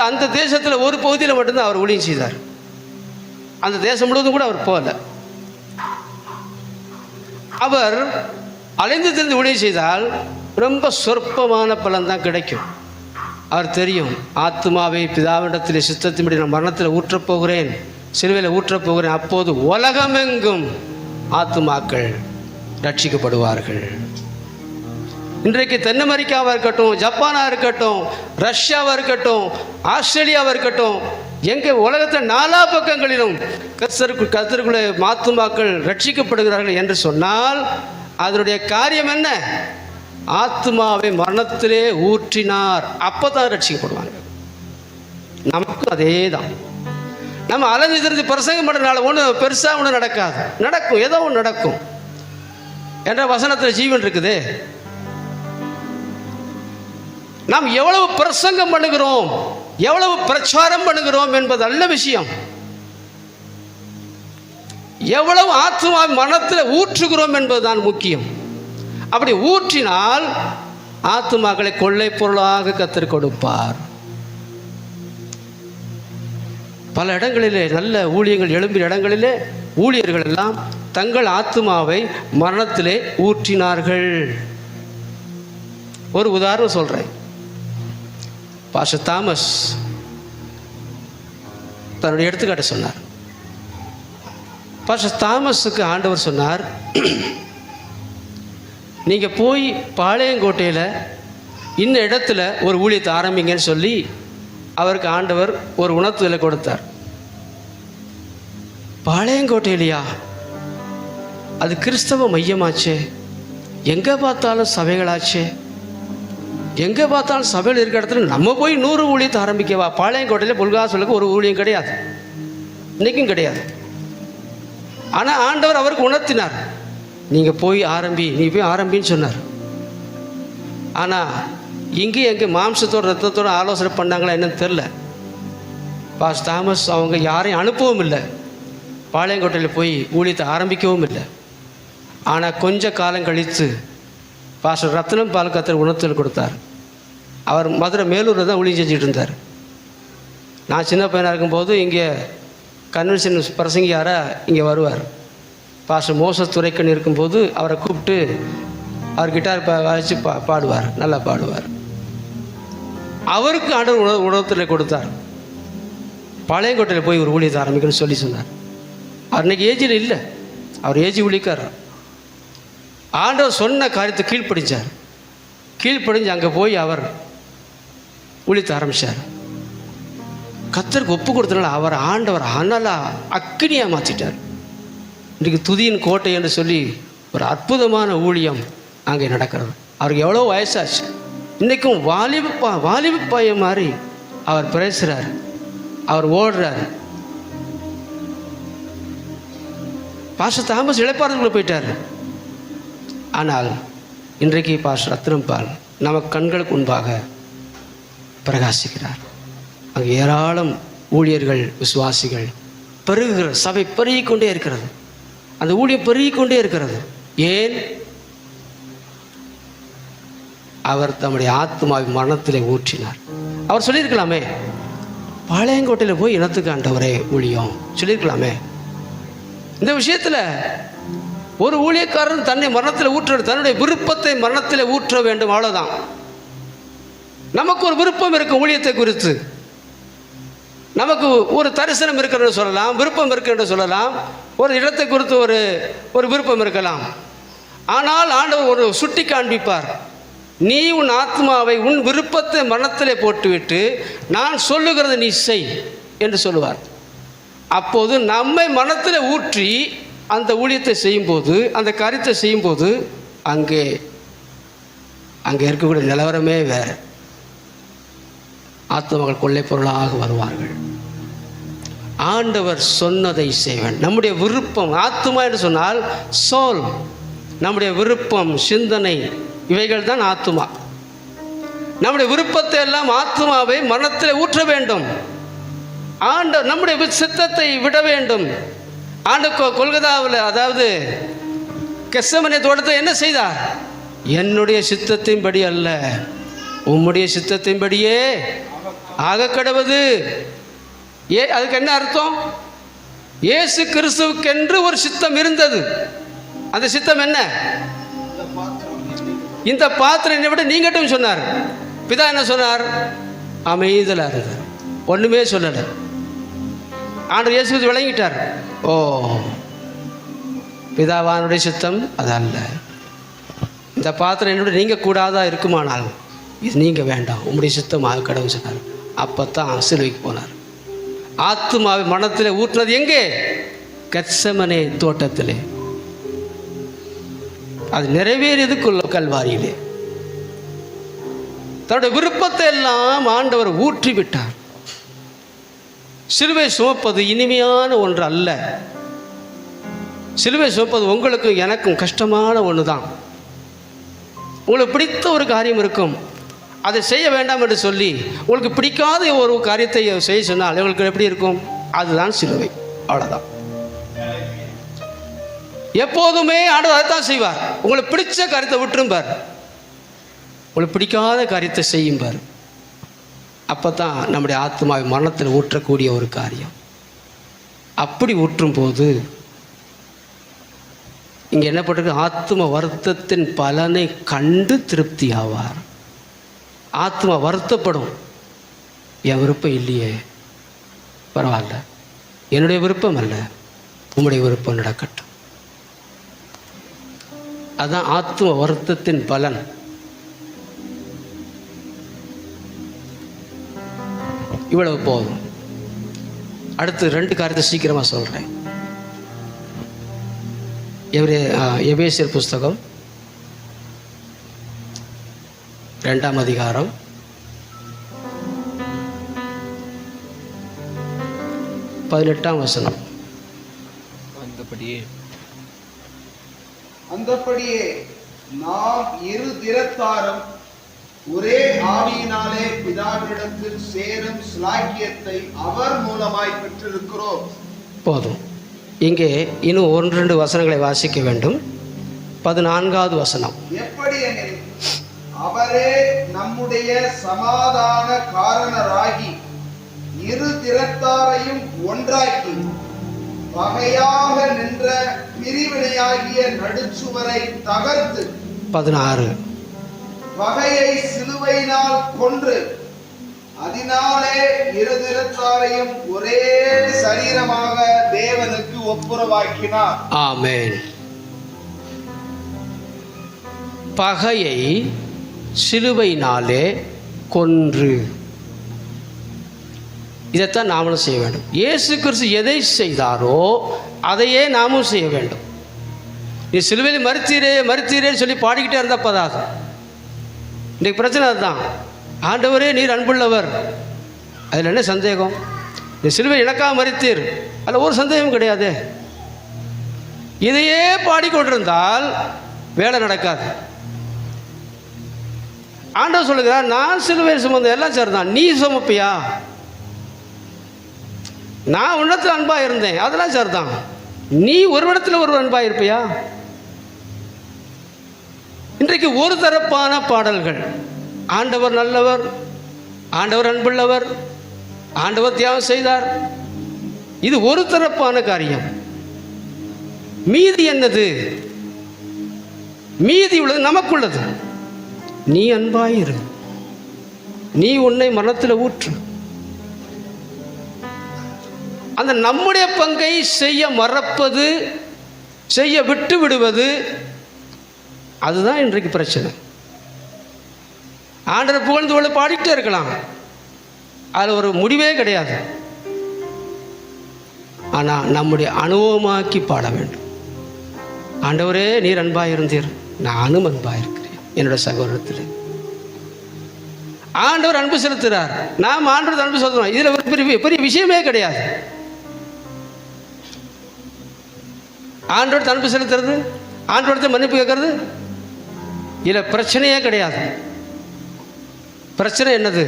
அந்த தேசத்தில் ஒரு பகுதியில் மட்டும்தான் அவர் ஊழியம் செய்தார். அந்த தேசம் முழுவதும் கூட அவர் போகல. அவர் அலைந்து திரிந்து ஊழியம் செய்தால் ரொம்ப சொற்பமான பலன் தான் கிடைக்கும். அவர் தெரியும், ஆத்மாவை பிதாவிடத்தில் சித்தத்தின்படி நான் மரணத்தில் ஊற்றப் போகிறேன், சிலுவையில் ஊற்றப் போகிறேன், அப்போது உலகமெங்கும் ஆத்மாக்கள் ரட்சிக்கப்படுவார்கள். இன்றைக்கு தென் அமெரிக்காவாக இருக்கட்டும், ஜப்பானாக இருக்கட்டும், ரஷ்யாவாக இருக்கட்டும், ஆஸ்திரேலியாவாக இருக்கட்டும், எங்கே உலகத்தில் 4 பக்கங்களிலும் கர்த்தருக்குள்ளே ஆத்துமாக்கள் ரட்சிக்கப்படுகிறார்கள் என்று சொன்னால் அதனுடைய காரியம் என்ன? ஆத்மாவை மரணத்திலே ஊற்றினார், அப்போ தான் ரட்சிக்கப்படுவாங்க. நமக்கும் அதே தான். நம்ம அலைஞ்சு திரிந்து பிரசங்கம் பண்ணுறதுனால ஒன்றும் பெருசாக ஒன்றும் நடக்காது. நடக்கும், ஏதோ ஒன்று நடக்கும் என்ற வசனத்தில் ஜீவன் இருக்குது. நாம் எவ்வளவு பிரசங்கம் பண்ணுகிறோம், எவ்வளவு பிரச்சாரம் பண்ணுகிறோம் என்பது அல்ல விஷயம். எவ்வளவு ஆத்மா மனத்தில் ஊற்றுகிறோம் என்பதுதான் முக்கியம். அப்படி ஊற்றினால் ஆத்மாக்களை கொள்ளை பொருளாக கர்த்தர் கொடுப்பார். பல இடங்களிலே நல்ல ஊழியங்கள் எழும்பிய இடங்களிலே ஊழியர்கள் எல்லாம் தங்கள் ஆத்மாவை மரணத்திலே ஊற்றினார்கள். ஒரு உதாரணம் சொல்கிறேன். பாஸ்டர் தாமஸ் தன்னுடைய எடுத்துக்காட்டு சொன்னார். பாஸ்டர் தாமஸுக்கு ஆண்டவர் சொன்னார், நீங்கள் போய் பாளையங்கோட்டையில் இந்த இடத்துல ஒரு ஊழியத்தை ஆரம்பிங்கன்னு சொல்லி அவருக்கு ஆண்டவர் ஒரு உணர்த்துதலை கொடுத்தார். பாளையங்கோட்டையிலையா? அது கிறிஸ்தவ மையமாச்சே, எங்கே பார்த்தாலும் சபைகளாச்சே, எங்கே பார்த்தாலும் சபையில் இருக்கிற இடத்துல நம்ம போய் 100 ஊழியத்தை ஆரம்பிக்கவா? பாளையங்கோட்டையில் புல்காசலுக்கு ஒரு ஊழியம் கிடையாது, இன்றைக்கும் கிடையாது. ஆனால் ஆண்டவர் அவருக்கு உணர்த்தினார், நீங்கள் போய் ஆரம்பி, நீ போய் ஆரம்பின்னு சொன்னார். ஆனால் இங்கே எங்கே மாம்சத்தோட ரத்தத்தோட ஆலோசனை பண்ணாங்களா என்னன்னு தெரில. பாஸ்டர் தாமஸ் அவங்க யாரையும் அனுப்பவும் இல்லை, பாளையங்கோட்டையில் போய் ஊழியத்தை ஆரம்பிக்கவும் இல்லை. ஆனால் கொஞ்ச காலம் கழித்து பாஸ்டர் ரத்னம் பால் கர்த்தர் உணர்த்தல் கொடுத்தார். அவர் மதுரை மேலூரில் தான் ஊழியம் செஞ்சுட்டு இருந்தார். நான் சின்ன பையனாக இருக்கும்போது இங்கே கன்வென்ஷன் பிரசங்கியாராக இங்கே வருவார். பாஸ்டர் மோசஸ் துரைக்கன் இருக்கும்போது அவரை கூப்பிட்டு அவர் கிட்டார் வாசித்து பாடுவார், நல்லா பாடுவார். அவருக்கு ஆண்டவர் உணர்த்தலை கொடுத்தார். பாளையங்கோட்டையில் போய் ஒரு ஊழியத்தை ஆரம்பிக்கணும்னு சொல்லி சொன்னார். அவர் இன்றைக்கி ஏஜில் இல்லை, அவர் ஏஜி ஊழிக்கார். ஆண்டவர் சொன்ன காரியத்தை கீழ்ப்படிஞ்சார். கீழ்ப்படிஞ்சு அங்கே போய் அவர் ஊழியத்தை ஆரம்பித்தார். கர்த்தருக்கு ஒப்பு கொடுத்தனால அவர் ஆண்டவர் அனலா அக்கினியாக மாற்றிட்டார். இன்றைக்கு துதியின் கோட்டை என்று சொல்லி ஒரு அற்புதமான ஊழியம் அங்கே நடக்கிறது. அவருக்கு எவ்வளோ வயசாச்சு, இன்றைக்கும் வாலிப பையன் மாதிரி அவர் பேசுகிறார், அவர் ஓடுறார். பாஸ்டர் தாமஸ் இளைப்பாறுதலுக்குள்ளே போயிட்டார். ஆனால் இன்றைக்கு பாஸ்டர் ரத்னம் பால் நமக்கு கண்களுக்கு முன்பாக பிரகாசிக்கிறார். அங்கே ஏராளம் ஊழியர்கள், விசுவாசிகள் பெருகுகிற சபை பெருகிக்கொண்டே இருக்கிறது. அந்த ஊழியம் பெருகிக்கொண்டே இருக்கிறது. ஏன்? அவர் தம்முடைய ஆத்மாவை மரணத்திலே ஊற்றினார். அவர் சொல்லியிருக்கலாமே, பாளையங்கோட்டையில் போய் இனத்துக்கு ஆண்டவரே ஊழியம் சொல்லியிருக்கலாமே. இந்த விஷயத்தில் ஒரு ஊழியக்காரன் தன்னை மரணத்தில் ஊற்ற, தன்னுடைய விருப்பத்தை மரணத்தில் ஊற்ற வேண்டும், அவ்வளோதான். நமக்கு ஒரு விருப்பம் இருக்கும் ஊழியத்தை குறித்து, நமக்கு ஒரு தரிசனம் இருக்கிறது சொல்லலாம், விருப்பம் இருக்கிறது சொல்லலாம், ஒரு இடத்தை குறித்து ஒரு விருப்பம் இருக்கலாம். ஆனால் ஆண்டவர் ஒரு சுட்டி காண்பிப்பார். நீ உன் ஆத்மாவை உன் விருப்பத்தை மரணத்திலே போட்டுவிட்டு நான் சொல்லுகிறத நீ செய் என்று சொல்லுவார். அப்போது நம்மை மனத்தில் ஊற்றி அந்த ஊழியத்தை செய்யும்போது, அந்த காரியத்தை செய்யும்போது அங்கே இருக்கக்கூடிய நிலவரமே வேறு. ஆத்மகள் கொள்ளை பொருளாக வருவார்கள். ஆண்டவர் சொன்னதை செய்வேன். நம்முடைய விருப்பம், ஆத்மா என்று சொன்னால் சோல், நம்முடைய விருப்பம், சிந்தனை, இவைகள் தான் ஆத்மா. நம்முடைய விருப்பத்தை எல்லாம் ஆத்மாவை மனத்தில் ஊற்ற வேண்டும். ஆண்டவர் நம்முடைய சித்தத்தை விட வேண்டும். கொல்கத்தாவில், அதாவது கெத்செமனே தோட்டத்தை என்ன செய்தார்? என்னுடைய சித்தத்தின்படி அல்ல, உம்முடைய சித்தத்தின்படியே ஆக கடவுது. அதுக்கு என்ன அர்த்தம்? இயேசு கிறிஸ்துவுக்கென்று ஒரு சித்தம் இருந்தது. அந்த சித்தம் என்ன? இந்த பாத்திரம் என்னை விட நீங்கட்டும் சொன்னார். பிதா என்ன சொன்னார்? அமைதலாக இருந்தார், ஒன்றுமே சொல்லலை. ஆண்டவர் இயேசு கிறிஸ்து விளங்கிட்டார். ஓ, பிதாவானுடைய சித்தம் அதல்ல. இந்த பாத்திரம் என்னோட நீங்க கூடாதா இருக்குமானால் இது நீங்க வேண்டாம், உம்முடைய சித்தமாக கடவுள் சொன்னார். அப்பத்தான் சிலுவைக்கு போனார். ஆத்துமாவை மனத்தில் ஊற்றினது எங்கே? கெத்செமனே தோட்டத்திலே. அது நிறைவேறியது கல்வாரியிலே. தன்னுடைய விருப்பத்தை எல்லாம் ஆண்டவர் ஊற்றி விட்டார். சிலுவை சுமப்பது இனிமையான ஒன்று அல்ல. சிலுவை சுமப்பது உங்களுக்கும் எனக்கும் கஷ்டமான ஒன்று தான். உங்களுக்கு பிடித்த ஒரு காரியம் இருக்கும், அதை செய்ய வேண்டாம் என்று சொல்லி உங்களுக்கு பிடிக்காத ஒரு காரியத்தை செய்ய சொன்னால் உங்களுக்கு எப்படி இருக்கும்? அதுதான் சிலுவை, அவ்வளோதான். எப்போதுமே ஆண்டவர் அதைத்தான் செய்வார். உங்களுக்கு பிடிச்ச காரியத்தை விட்டுரும்பார், உங்களுக்கு பிடிக்காத காரியத்தை செய்யும்பார். அப்போ தான் நம்முடைய ஆத்மாவை மரணத்தில் ஊற்றக்கூடிய ஒரு காரியம். அப்படி ஊற்றும் போது இங்கே என்ன பண்ணுறது? ஆத்ம வருத்தத்தின் பலனை கண்டு திருப்தி ஆவார். ஆத்மா வருத்தப்படும், என் விருப்பம் இல்லையே, பரவாயில்ல, என்னுடைய விருப்பம் அல்ல, உம்முடைய விருப்பம் நடக்கட்டும். அதுதான் ஆத்ம வருத்தத்தின் பலன். இவ்வளவு போதும். அடுத்து 2 காரியத்தை சீக்கிரமாக சொல்கிறேன். எபேசியர் புஸ்தகம் 2ஆம் அதிகாரம் 18ஆம் வசனம். அந்தபடியே நாம் இரு திறத்தாரும் ஒரே ஆவியினாலே பிதாவினிடத்தில் சேரும் ஸ்லாக்கியத்தை அவர் மூலமாய் பெற்றிருக்கிறோம். போதும். இங்கே இன்னும் 1-2 வசனங்களை வாசிக்க வேண்டும். 14வது வசனம். எப்படி எனில் அவரே நம்முடைய சமாதான காரணராகி இரு திறத்தாரையும் ஒன்றாக்கி பகையாக நின்ற பிரிவினையாகிய நடுச்சுவரை தகர்த்து 16 பகையை சிலுவையினால் கொன்று அதனாலே இரு திறத்தாரையும் ஒரே சரீரமாக தேவனுக்கு ஒப்புரவாக்கினார். ஆமென். பகையை சிலுவையினாலே கொன்று, இதைத்தான் நாமளும் செய்ய வேண்டும். இயேசு கிறிஸ்து எதை செய்தாரோ அதையே நாமும் செய்ய வேண்டும். நீ சிலுவையில் மறுத்தீரேன்னு சொல்லி பாடிக்கிட்டே இருந்தால் பதாது. இன்றைக்கு பிரச்சனை அதுதான். ஆண்டவரே நீர் அன்புள்ளவர், அதில் என்ன சந்தேகம்? நீ சிலுவை இழக்காம மறித்தீர், அதில் ஒரு சந்தேகம் கிடையாது. இதையே பாடிக்கொண்டிருந்தால் வேலை நடக்காது. ஆண்டவர் சொல்லுகிறார், நான் சிலுவையில் சுமந்த எல்லாம் சரிதான், நீ சுமப்பியா? நான் உன்னத்தில் அன்பாக இருந்தேன், அதெல்லாம் சரிதான், நீ ஒரு இடத்துல ஒரு அன்பாக இருப்பியா? இன்றைக்கு ஒரு தரப்பான பாடல்கள். ஆண்டவர் நல்லவர், ஆண்டவர் அன்புள்ளவர், ஆண்டவர் தியாகம் செய்தார், இது ஒரு தரப்பான காரியம். மீதி என்னது? மீதி உள்ளது நமக்குள்ளது. நீ அன்பாயிரு, நீ உன்னை மரணத்தில் ஊற்று. அந்த நம்முடைய பங்கை செய்ய மறப்பது, செய்ய விட்டு விடுவது, அதுதான் இன்றைக்கு பிரச்சனை. ஆண்டவர் புகழ்ந்து பாடிக்கிட்டே இருக்கலாம், அதில் ஒரு முடிவே கிடையாது. ஆனால் நம்முடைய அனுபவமாக்கி பாட வேண்டும். ஆண்டவரே, நீர் அன்பாயிருந்தீர், நானும் அன்பாயிருக்கிறேன் என்னோட சகோதரத்தில். ஆண்டவர் அன்பு செலுத்துகிறார், நாம் ஆண்டவர் அன்பு செலுத்துறோம். இதில் ஒரு பெரிய பெரிய விஷயமே கிடையாது. ஆண்டவர் அன்பு செலுத்துறது, ஆண்டவரத்தை மன்னிப்பு கேட்கறது, இதில் பிரச்சனையே கிடையாது. பிரச்சனை என்னது?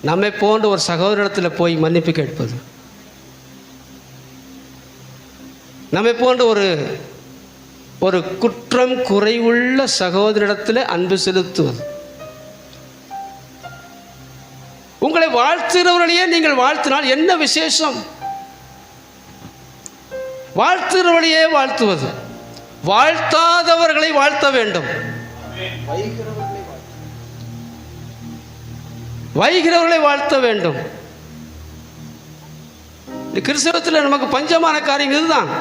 நம்மை போன்ற ஒரு சகோதரத்தில் போய் மன்னிப்பு கேட்பது, நம்மை போன்ற ஒரு குற்றம் குறைவுள்ள சகோதரிடத்தில் அன்பு செலுத்துவது. உங்களை வாழ்த்துகிறவர்களையே நீங்கள் வாழ்த்தினால் என்ன விசேஷம்? வாழ்த்துகிறவர்களையே வாழ்த்துவது, வாழ்த்தாதவர்களை வாழ்த்த வேண்டும். வைகிறவர்களை வாழ்த்த வேண்டும். கிறிஸ்தவத்தில் நமக்கு பஞ்சமான காரியம் இதுதான்.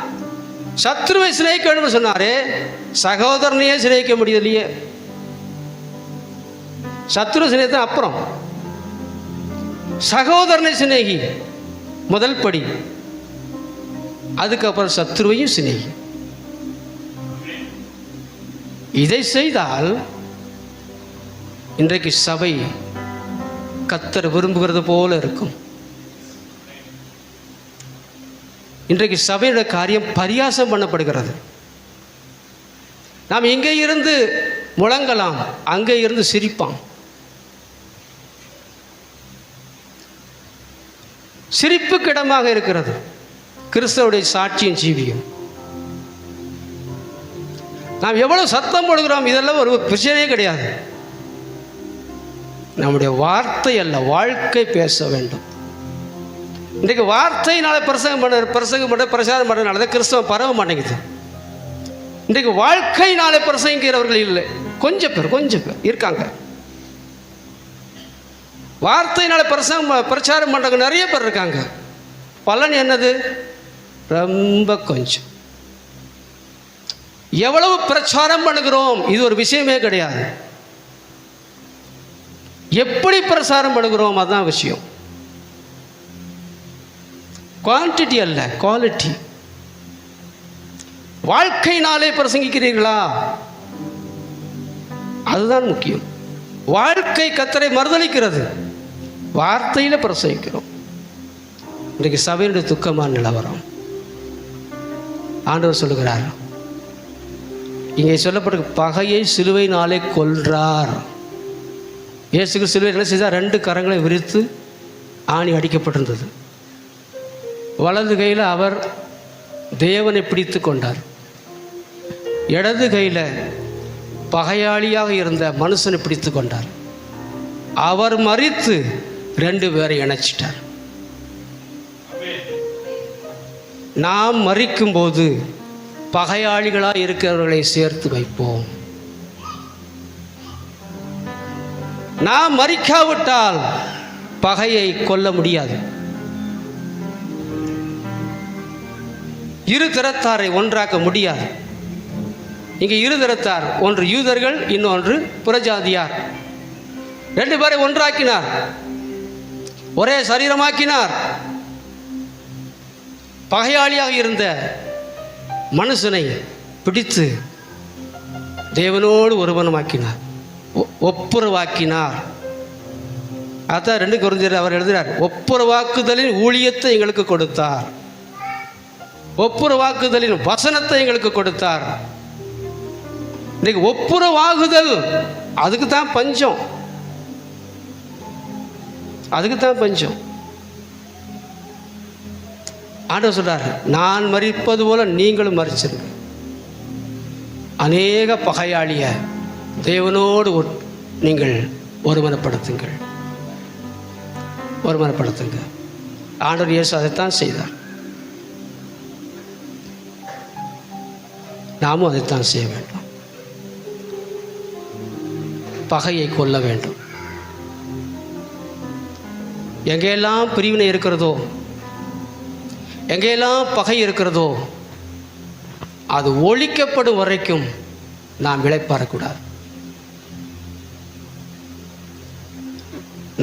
சத்ருவை சிநேகிக்க வேண்டும் சொன்னாரே, சகோதரனையே சிநேகிக்க முடியலையே. சத்ரு சிநேகித்த அப்புறம் சகோதரனை சிநேகி முதல் படி, அதுக்கப்புறம் சத்ருவையும் சிநேகி. இதை செய்தால் இன்றைக்கு சபை கர்த்தர் விரும்புகிறது போல இருக்கும். இன்றைக்கு சபையோட காரியம் பரியாசம் பண்ணப்படுகிறது. நாம் இங்கே இருந்து முழங்கலாம், அங்கே இருந்து சிரிப்பான். சிரிப்புக்கு இடமாக இருக்கிறது கிறிஸ்தவருடைய சாட்சியின் ஜீவியம். நாம் எவ்வளவு சத்தம் போடுகிறோம், இதெல்லாம் ஒரு பிரச்சனையே கிடையாது. நம்முடைய வார்த்தை அல்ல, வாழ்க்கை பேச வேண்டும். இன்றைக்கு வார்த்தையினால பிரசங்கம் பண்ண பிரச்சாரம் பண்ணனால தான் கிறிஸ்தவம் பரவ மாட்டேங்குது. இன்றைக்கு வாழ்க்கையினாலே பிரசங்கிக்கிறவர்கள் இல்லை, கொஞ்சம் பேர் இருக்காங்க. வார்த்தையினால பிரச்சாரம் பண்ணுறவங்க நிறைய பேர் இருக்காங்க. பலன் என்னது? ரொம்ப கொஞ்சம். எவ்வளவு பிரச்சாரம் பண்ணுகிறோம், இது ஒரு விஷயமே கிடையாது. எப்படி பிரச்சாரம் பண்ணுகிறோம், அதுதான் விஷயம். குவான்டிட்டி அல்ல, குவாலிட்டி. வாழ்க்கையினாலே பிரசங்கிக்கிறீர்களா, அதுதான் முக்கியம். வாழ்க்கை கர்த்தரை மறுதலிக்கிறது, வார்த்தையில் பிரசங்கிக்கிறோம். இன்றைக்கு சபையினுடைய துக்கமான நிலவரம். ஆண்டவர் சொல்லுகிறார், இங்கே சொல்லப்பட்ட பகையை சிலுவையினாலே கொல்றார். இயேசு சிலுவை என்ன செய்தார்? 2 கரங்களை விரித்து ஆணி அடிக்கப்பட்டிருந்தது. வலது கையில் அவர் தேவனை பிடித்து கொண்டார், இடது கையில் பகையாளியாக இருந்த மனுஷனை பிடித்து கொண்டார். அவர் மரித்து 2 பேரை இணைச்சிட்டார். நாம் மரிக்கும்போது பகையாளிகளாக இருக்கிறவர்களை சேர்த்து வைப்போம். நாம் மரிக்காவிட்டால் பகையை கொல்ல முடியாது. இரு திறத்தாரை ஒன்றாக்க முடியாது. இங்கே இரு திறத்தார், ஒன்று யூதர்கள், இன்னொன்று புறஜாதியார். 2 பேரை ஒன்றாக்கினார், ஒரே சரீரமாக்கினார். பகையாளியாக இருந்த மனுஷனை பிடித்து தேவனோடு ஒருவனமாக்கினார், ஒப்புரவாக்கினார். அதான் 2 கொரிந்தியர் அவர் எழுதுகிறார், ஒப்புரவாக்குதலின் ஊழியத்தை எங்களுக்கு கொடுத்தார், ஒப்புரவாக்குதலின் வசனத்தை எங்களுக்கு கொடுத்தார். இன்னைக்கு ஒப்புரவாகுதல், அதுக்கு தான் பஞ்சம், அதுக்கு தான் பஞ்சம். ஆண்டவர் சொல்றார், நான் மரிப்பது போல நீங்களும் மரிச்சிருங்க. அநேக பகையாளிய தேவனோடு நீங்கள் ஒருமனப்படுத்துங்கள், ஒருமனப்படுத்துங்க. ஆண்டவர் இயேசு அதைத்தான் செய்தார். நாமும் அதைத்தான் செய்ய வேண்டும். பகையை கொல்ல வேண்டும். எங்கெல்லாம் பிரிவினை இருக்கிறதோ, எங்கெல்லாம் பகை இருக்கிறதோ, அது ஒழிக்கப்படும் வரைக்கும் நாம் இளைப்பாறக்கூடாது.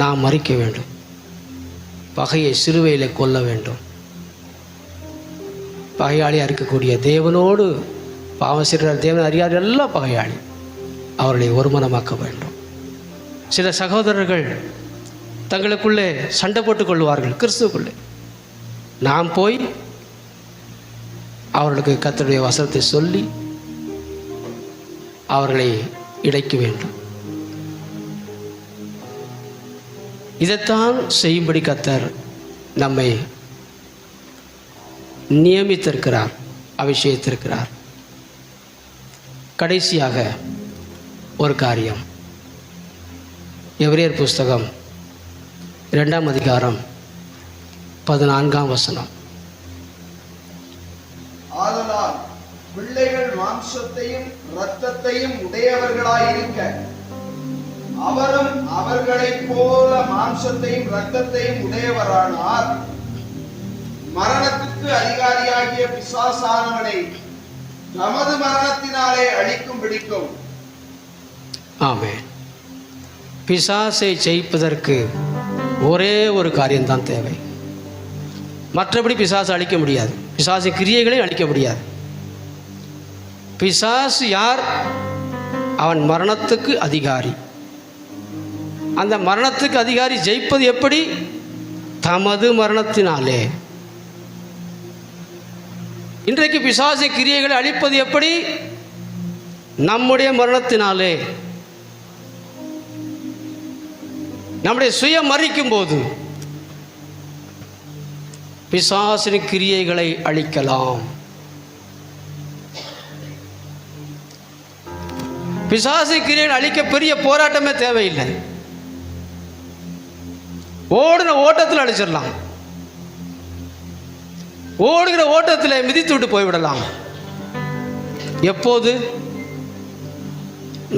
நாம் மறிக்க வேண்டும். பகையை சிலுவையில் கொல்ல வேண்டும். பகையாளியாக இருக்கக்கூடிய தேவனோடு பாவம் செய்கிற தேவன் அறியாத எல்லாம் பகையாளி, அவர்களை ஒருமனமாக்க வேண்டும். சில சகோதரர்கள் தங்களுக்குள்ளே சண்டை போட்டுக் கொள்வார்கள் கிறிஸ்துவுக்குள்ளே. நாம் போய் அவர்களுக்கு கர்த்தருடைய வசனத்தை சொல்லி அவர்களை இணைக்க வேண்டும். இதைத்தான் செய்யும்படி கர்த்தர் நம்மை நியமித்திருக்கிறார், அபிஷேகித்திருக்கிறார். கடைசியாக ஒரு காரியம், எபிரேயர் புஸ்தகம் 2ஆம் அதிகாரம் 14ஆம் வசனம். ஆதலால் பிள்ளைகள் மாம்சத்தையும் இரத்தத்தையும் உடையவர்களாயிருக்க அவரும் அவர்களைப் போல மாம்சத்தையும் இரத்தத்தையும் உடையவரானார். மரணத்துக்கு அதிகாரியாகிய பிசாசானவனை நமது மரணத்தினாலே அழிக்கும் பிடிக்கும். ஆமென். பிசாசை ஜெயிப்பதற்கு ஒரே ஒரு காரியம்தான் தேவை. மற்றபடி பிசாசை அழிக்க முடியாது. பிசாசு கிரியைகளையும் அழிக்க முடியாது. பிசாசு யார்? அவன் மரணத்துக்கு அதிகாரி. அந்த மரணத்துக்கு அதிகாரி ஜெயிப்பது எப்படி? தமது மரணத்தினாலே. இன்றைக்கு பிசாசு கிரியைகளை அழிப்பது எப்படி? நம்முடைய மரணத்தினாலே. நம்முடைய சுயம் மரிக்கும் போது பிசாசின் கிரியைகளை அழிக்கலாம். பிசாசு கிரியைகளை அழிக்க பெரிய போராட்டமே தேவையில்லை. ஓடுன ஓட்டத்தில் அழிச்சிடலாம். ஓடுகிற ஓட்டத்தில் மிதித்து விட்டு போய்விடலாம். எப்போது?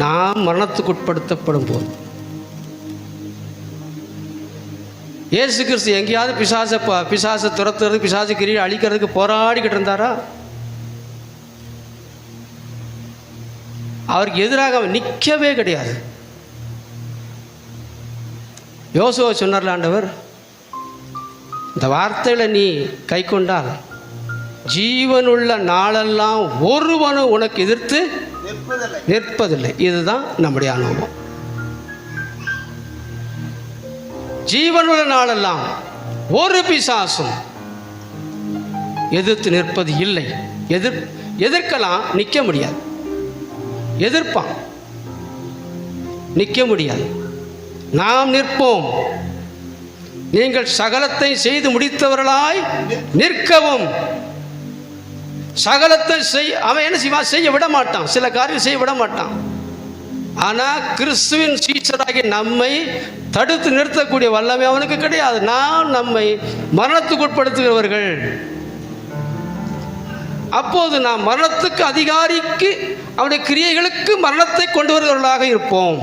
நாம் மரணத்துக்குட்படுத்தப்படும் போது. இயேசு கிறிஸ்து எங்கேயாவது பிசாசை துரத்துறது, பிசாசு கிரியை அழிக்கிறதுக்கு போராடிக்கிட்டு இருந்தாரா? அவருக்கு எதிராக அவன் நிற்கவே கிடையாது. யோசுவா சொன்னார்ல ஆண்டவர், இந்த வார்த்தைகளை நீ கை கொண்டால் ஜீவனுள்ள நாளெல்லாம் ஒருவனும் உனக்கு எதிர்த்து நிற்பதில்லை. இதுதான் நம்முடைய அனுபவம். ஜீவனுள்ள நாளெல்லாம் ஒரு பிசாசும் எதிர்த்து நிற்பது இல்லை. எதிர்க்கலாம், நிற்க முடியாது. எதிர்ப்பான், நிற்க முடியாது. நாம் நிற்போம். நீங்கள் சகலத்தை செய்து முடித்தவர்களாய் நிற்கவும். சகலத்தை அவன் என்ன செய்வான்? செய்ய விட மாட்டான். சில காரியம் செய்ய விட மாட்டான். ஆனால் கிறிஸ்துவின் சீஷராகி நம்மை தடுத்து நிறுத்தக்கூடிய வல்லமை அவனுக்கு கிடையாது. நாம் நம்மை மரணத்துக்கு உட்படுத்துகிறவர்கள். அப்போது நாம் மரணத்துக்கு அதிகாரிக்கு, அவனுடைய கிரியைகளுக்கு மரணத்தை கொண்டு வருகிறவர்களாக இருப்போம்.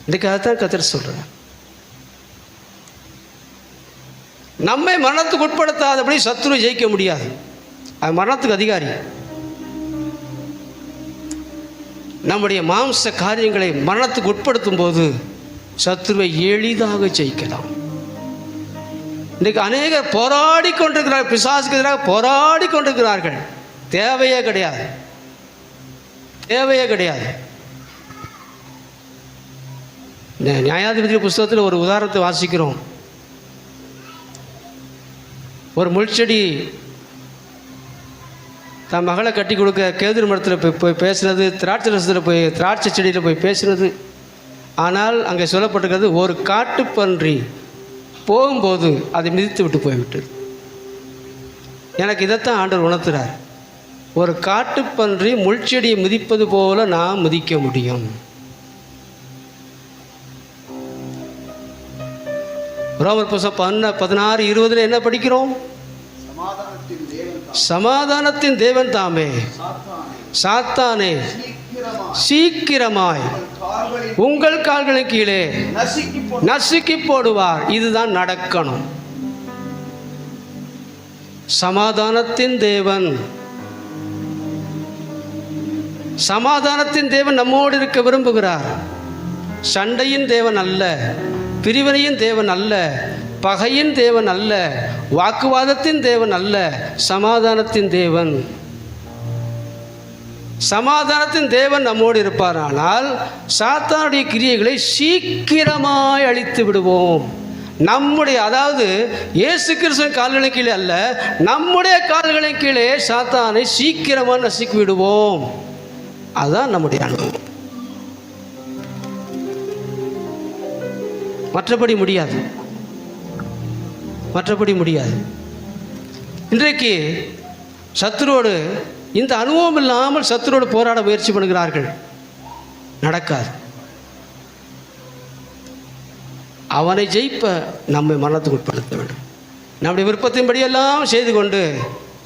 இதுக்காகத்தான் கர்த்தர் சொல்றார், நம்மை மரணத்துக்கு உட்படுத்தாதபடி சத்துரு ஜெயிக்க முடியாது. அது மரணத்துக்கு அதிகாரி. நம்முடைய மாம்ச காரியங்களை மரணத்துக்கு உட்படுத்தும் போது சத்துருவை எளிதாக ஜெயிக்கலாம். இன்றைக்கு அநேகர் போராடி கொண்டிருக்கிறார்கள், பிசாசுக்கு எதிராக போராடி கொண்டிருக்கிறார்கள். தேவையே கிடையாது, தேவையே கிடையாது. நியாயாதிபதி புஸ்தகத்தில் ஒரு உதாரணத்தை வாசிக்கிறோம். ஒரு முள்செடி தன் மகளை கட்டி கொடுக்க கேதுரு மரத்தில் போய் பேசுனது, திராட்சை ரசத்தில் போய் திராட்சை செடியில் போய் பேசுனது. ஆனால் அங்கே சொல்லப்பட்டிருக்கிறது, ஒரு காட்டுப்பன்றி போகும்போது அதை மிதித்து விட்டு போய்விட்டது. எனக்கு இதைத்தான் ஆண்டவர் உணர்த்துறார். ஒரு காட்டுப்பன்றி முள்செடியை மிதிப்பது போல நாம் மிதிக்க முடியும். ரோமர் புஸ்தகம் 16:20 என்ன படிக்கிறோம்? சமாதானத்தின் தேவன் தாமே சாத்தானே சீக்கிரமாய் உங்கள் கால்களின் கீழே நசுக்கி போடுவார். இதுதான் நடக்கணும். சமாதானத்தின் தேவன், சமாதானத்தின் தேவன் நம்மோடு இருக்க விரும்புகிறார். சண்டையின் தேவன் அல்ல, பிரிவினையின் தேவன் அல்ல, பகையின் தேவன் அல்ல, வாக்குவாதத்தின் தேவன் அல்ல, சமாதானத்தின் தேவன். சமாதானத்தின் தேவன் நம்மோடு இருப்பாரானால் சாத்தானுடைய கிரியைகளை சீக்கிரமாய் அழித்து விடுவோம். நம்முடைய, அதாவது இயேசு கிறிஸ்துவின் கால்களின் கீழே அல்ல, நம்முடைய கால்களின் கீழே சாத்தானை சீக்கிரமாக நசுக்கி விடுவோம். அதுதான் நம்முடைய அனுபவம். மற்றபடி முடியாது, மற்றபடி முடியாது. இன்றைக்கு சத்துருவோடு இந்த அனுபவம் இல்லாமல் சத்துருவோடு போராட முயற்சி பண்ணுகிறார்கள். நடக்காது. அவனை ஜெயிப்ப நம்மை மரணத்துக்கு உட்படுத்த வேண்டும். நம்முடைய விருப்பத்தின்படியெல்லாம் செய்து கொண்டு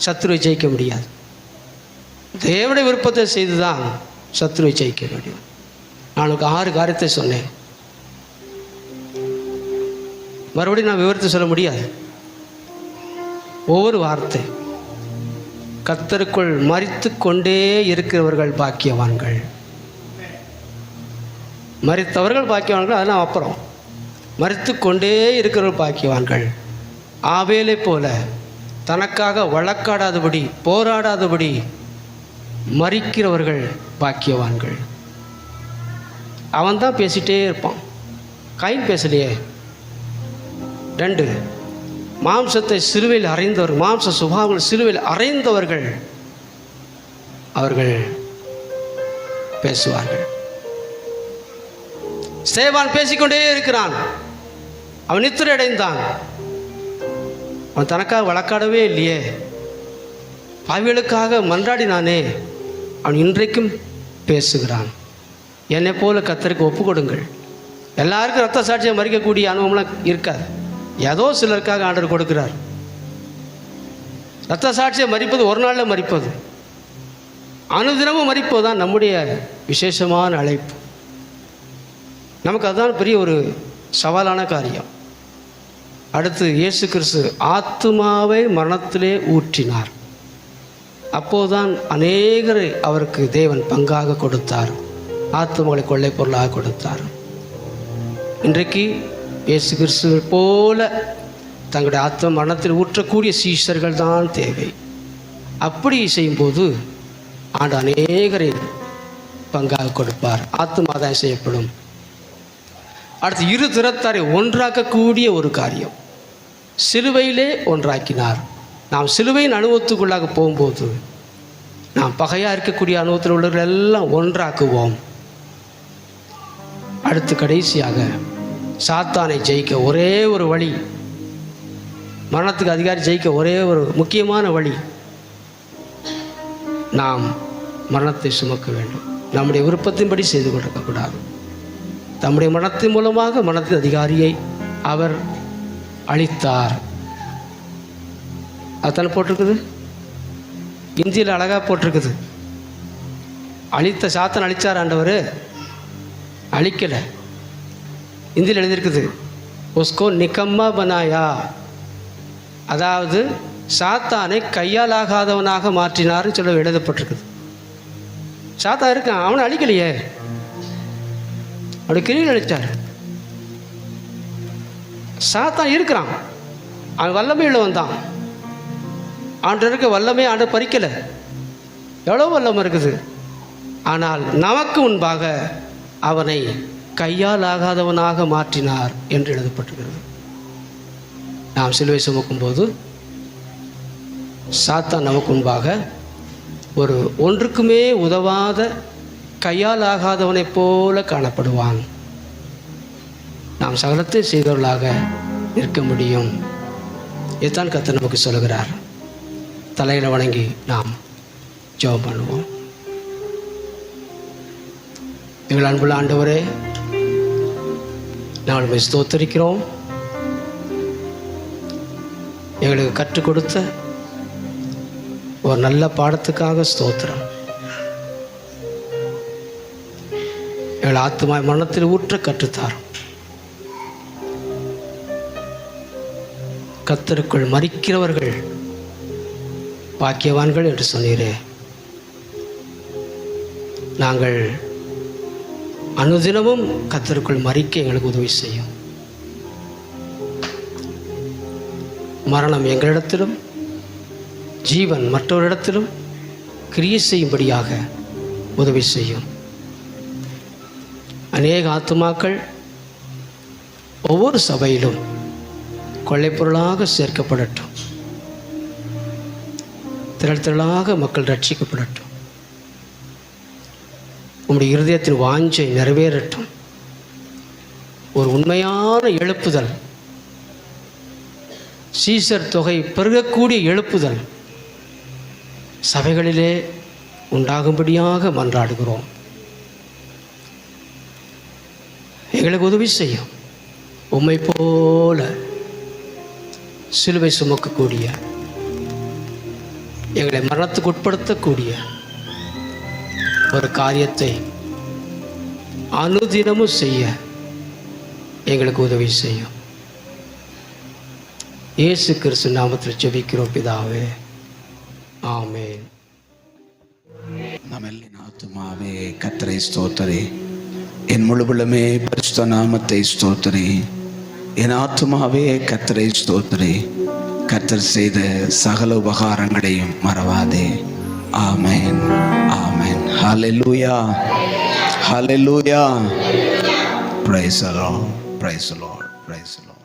சத்துருவை ஜெயிக்க முடியாது. தேவனுடைய விருப்பத்தை செய்து தான் சத்துருவை ஜெயிக்க முடியும். நான் 6 காரியத்தை சொன்னேன். மறுபடியும் நான் விவரித்து சொல்ல முடியாது. ஒவ்வொரு வார்த்தை, கர்த்தருக்குள் மரித்து கொண்டே இருக்கிறவர்கள் பாக்கியவான்கள். மரித்தவர்கள் பாக்கியவான்கள், அதெல்லாம் அப்புறம். மரித்து கொண்டே இருக்கிறவர்கள் பாக்கியவான்கள். ஆபேலை போல தனக்காக வழக்காடாதபடி, போராடாதபடி மரிக்கிறவர்கள் பாக்கியவான்கள். அவன் தான் பேசிகிட்டே இருப்பான். காயின் பேசலையே. 2, மாம்சத்தை சிலுவையில் அறைந்தவர்கள், மாம்ச சுபாவங்கள் சிலுவையில் அறைந்தவர்கள் அவர்கள் பேசுவார்கள். ஸ்தேவான் பேசிக்கொண்டே இருக்கிறான். அவன் நித்திரை அடைந்தான். அவன் தனக்காக வழக்காடவே இல்லையே, பாவிகளுக்காக மன்றாடினானே. அவன் இன்றைக்கும் பேசுகிறான். என்னை போல கர்த்தருக்கு ஒப்பு கொடுங்கள். எல்லாருக்கும் ரத்த சாட்சியை மறிக்கக்கூடிய அனுபவம்லாம் இருக்காது. ஏதோ சிலருக்காக ஆண்டவர் கொடுக்கிறார். ரத்த சாட்சியை மறிப்பது ஒரு நாளில் மறிப்பது, அனுதினமும் மறிப்பது தான் நம்முடைய விசேஷமான அழைப்பு. நமக்கு அதுதான் பெரிய ஒரு சவாலான காரியம். அடுத்து, இயேசு கிறிஸ்து ஆத்துமாவை மரணத்திலே ஊற்றினார். அப்போதுதான் அநேகரை அவருக்கு தேவன் பங்காக கொடுத்தார், ஆத்துமகளை கொள்ளை பொருளாக கொடுத்தார். இன்றைக்கு இயேசு கிறிஸ்துவை போல தங்களுடைய ஆத்ம மரணத்தில் ஊற்றக்கூடிய சீஷர்கள் தான் தேவை. அப்படி செய்யும்போது ஆண்டு அநேகரை பங்காக கொடுப்பார், ஆத்துமாதாயம் செய்யப்படும். அடுத்து, 2 திறத்தாரை ஒன்றாக்கக்கூடிய ஒரு காரியம், சிலுவையிலே ஒன்றாக்கினார். நாம் சிலுவையின் அனுபவத்துக்குள்ளாக போகும்போது நாம் பகையாக இருக்கக்கூடிய அனுபவத்தில் உள்ளவர்கள் எல்லாம் ஒன்றாக்குவோம். அடுத்து, கடைசியாக, சாத்தானை ஜெயிக்க ஒரே ஒரு வழி, மரணத்துக்கு அதிகாரி ஜெயிக்க ஒரே ஒரு முக்கியமான வழி, நாம் மரணத்தை சுமக்க வேண்டும். நம்முடைய விருப்பத்தின்படி செய்து கொண்டிருக்கக்கூடாது. தம்முடைய மரணத்தின் மூலமாக மரணத்தின் அதிகாரியை அவர் அழித்தார். அதுதானே போட்டிருக்குது, இந்தியில் அழகாக போட்டிருக்குது. அழித்த சாத்தான் அழித்தார் ஆண்டவர், அழிக்கலை. இந்தியில் எழுதியிருக்குது, உஸ்கோ நிக்கம்மா பனாயா, அதாவது சாத்தானை கையால் ஆகாதவனாக மாற்றினார்னு சொல்ல எழுதப்பட்டிருக்குது. சாத்தான் இருக்கான், அவனை அழிக்கலையே, அப்படி கிரியில் அழித்தார். சாத்தான் இருக்கிறான், அவன் வல்லமையில் வந்தான். ஆண்டு இருக்க வல்லமை ஆண்டு பறிக்கலை. எவ்வளோ வல்லமை இருக்குது. ஆனால் நமக்கு முன்பாக அவனை கையால் ஆகாதவனாக மாற்றினார் என்று எழுதப்பட்டிருக்கிறது. நாம் சிலுவை சுமக்கும்போது சாத்தான் நமக்கு முன்பாக ஒரு ஒன்றுக்குமே உதவாத கையால் ஆகாதவனைப் போல காணப்படுவான். நாம் சகலத்தை செய்தவர்களாக நிற்க முடியும். இதுதான் கர்த்தர் நமக்கு சொல்கிறார். தலையில் வணங்கி நாம் ஜெபம் பண்ணுவோம். எங்கள் அன்புள்ள ஆண்டவரே, நாங்கள் உம்மை ஸ்தோத்திரிக்கிறோம். எங்களுக்கு கற்றுக் கொடுத்த ஒரு நல்ல பாடத்துக்காக ஸ்தோத்திரம். எங்கள் ஆத்மா மரணத்தில் ஊற்ற கற்றுத்தாரும். கர்த்தருக்குள் மரிக்கிறவர்கள் பாக்கியவான்கள் என்று சொன்னீரே. நாங்கள் அனுதினமும் கர்த்தருக்குள் மரிக்க எங்களுக்கு உதவி செய்யும். மரணம் எங்களிடத்திலும் ஜீவன் மற்றவரிடத்திலும் கிரியை செய்யும்படியாக உதவி செய்யும். அநேக ஆத்துமாக்கள் ஒவ்வொரு சபையிலும் கொள்ளைப்பொருளாக சேர்க்கப்படட்டும். திரள் திரளாக மக்கள் ரட்சிக்கப்படட்டும். உம்முடைய இருதயத்தின் வாஞ்சை நிறைவேறட்டும். ஒரு உண்மையான எழுப்புதல், சீசர் தொகை பெருகக்கூடிய எழுப்புதல் சபைகளிலே உண்டாகும்படியாக மன்றாடுகிறோம். எங்களுக்கு உதவி செய்யும். உம்மை போல சிலுவை சுமக்கக்கூடிய, எங்களை மரணத்துக்கு உட்படுத்தக்கூடிய ஒரு காரியத்தை அனுதினமும் செய்ய எங்களுக்கு உதவி செய்யும். இயேசு கிறிஸ்து நாமத்தில் ஜெபிக்கிறோம் பிதாவே, ஆமென். நம்மெல்லின் ஆத்துமாவே கர்த்தரை ஸ்தோத்திரி, என் முழுவலுமே பரிசுத்த நாமத்தை ஸ்தோத்திரி. என் ஆத்துமாவே கர்த்தரை ஸ்தோத்திரி, கர்த்தர் செய்த சகல உபகாரங்களையும் மறவாதே. ஆமென், ஆமென். ஹல்லேலூயா, ஹல்லேலூயா. Praise the Lord, praise the Lord, praise the Lord.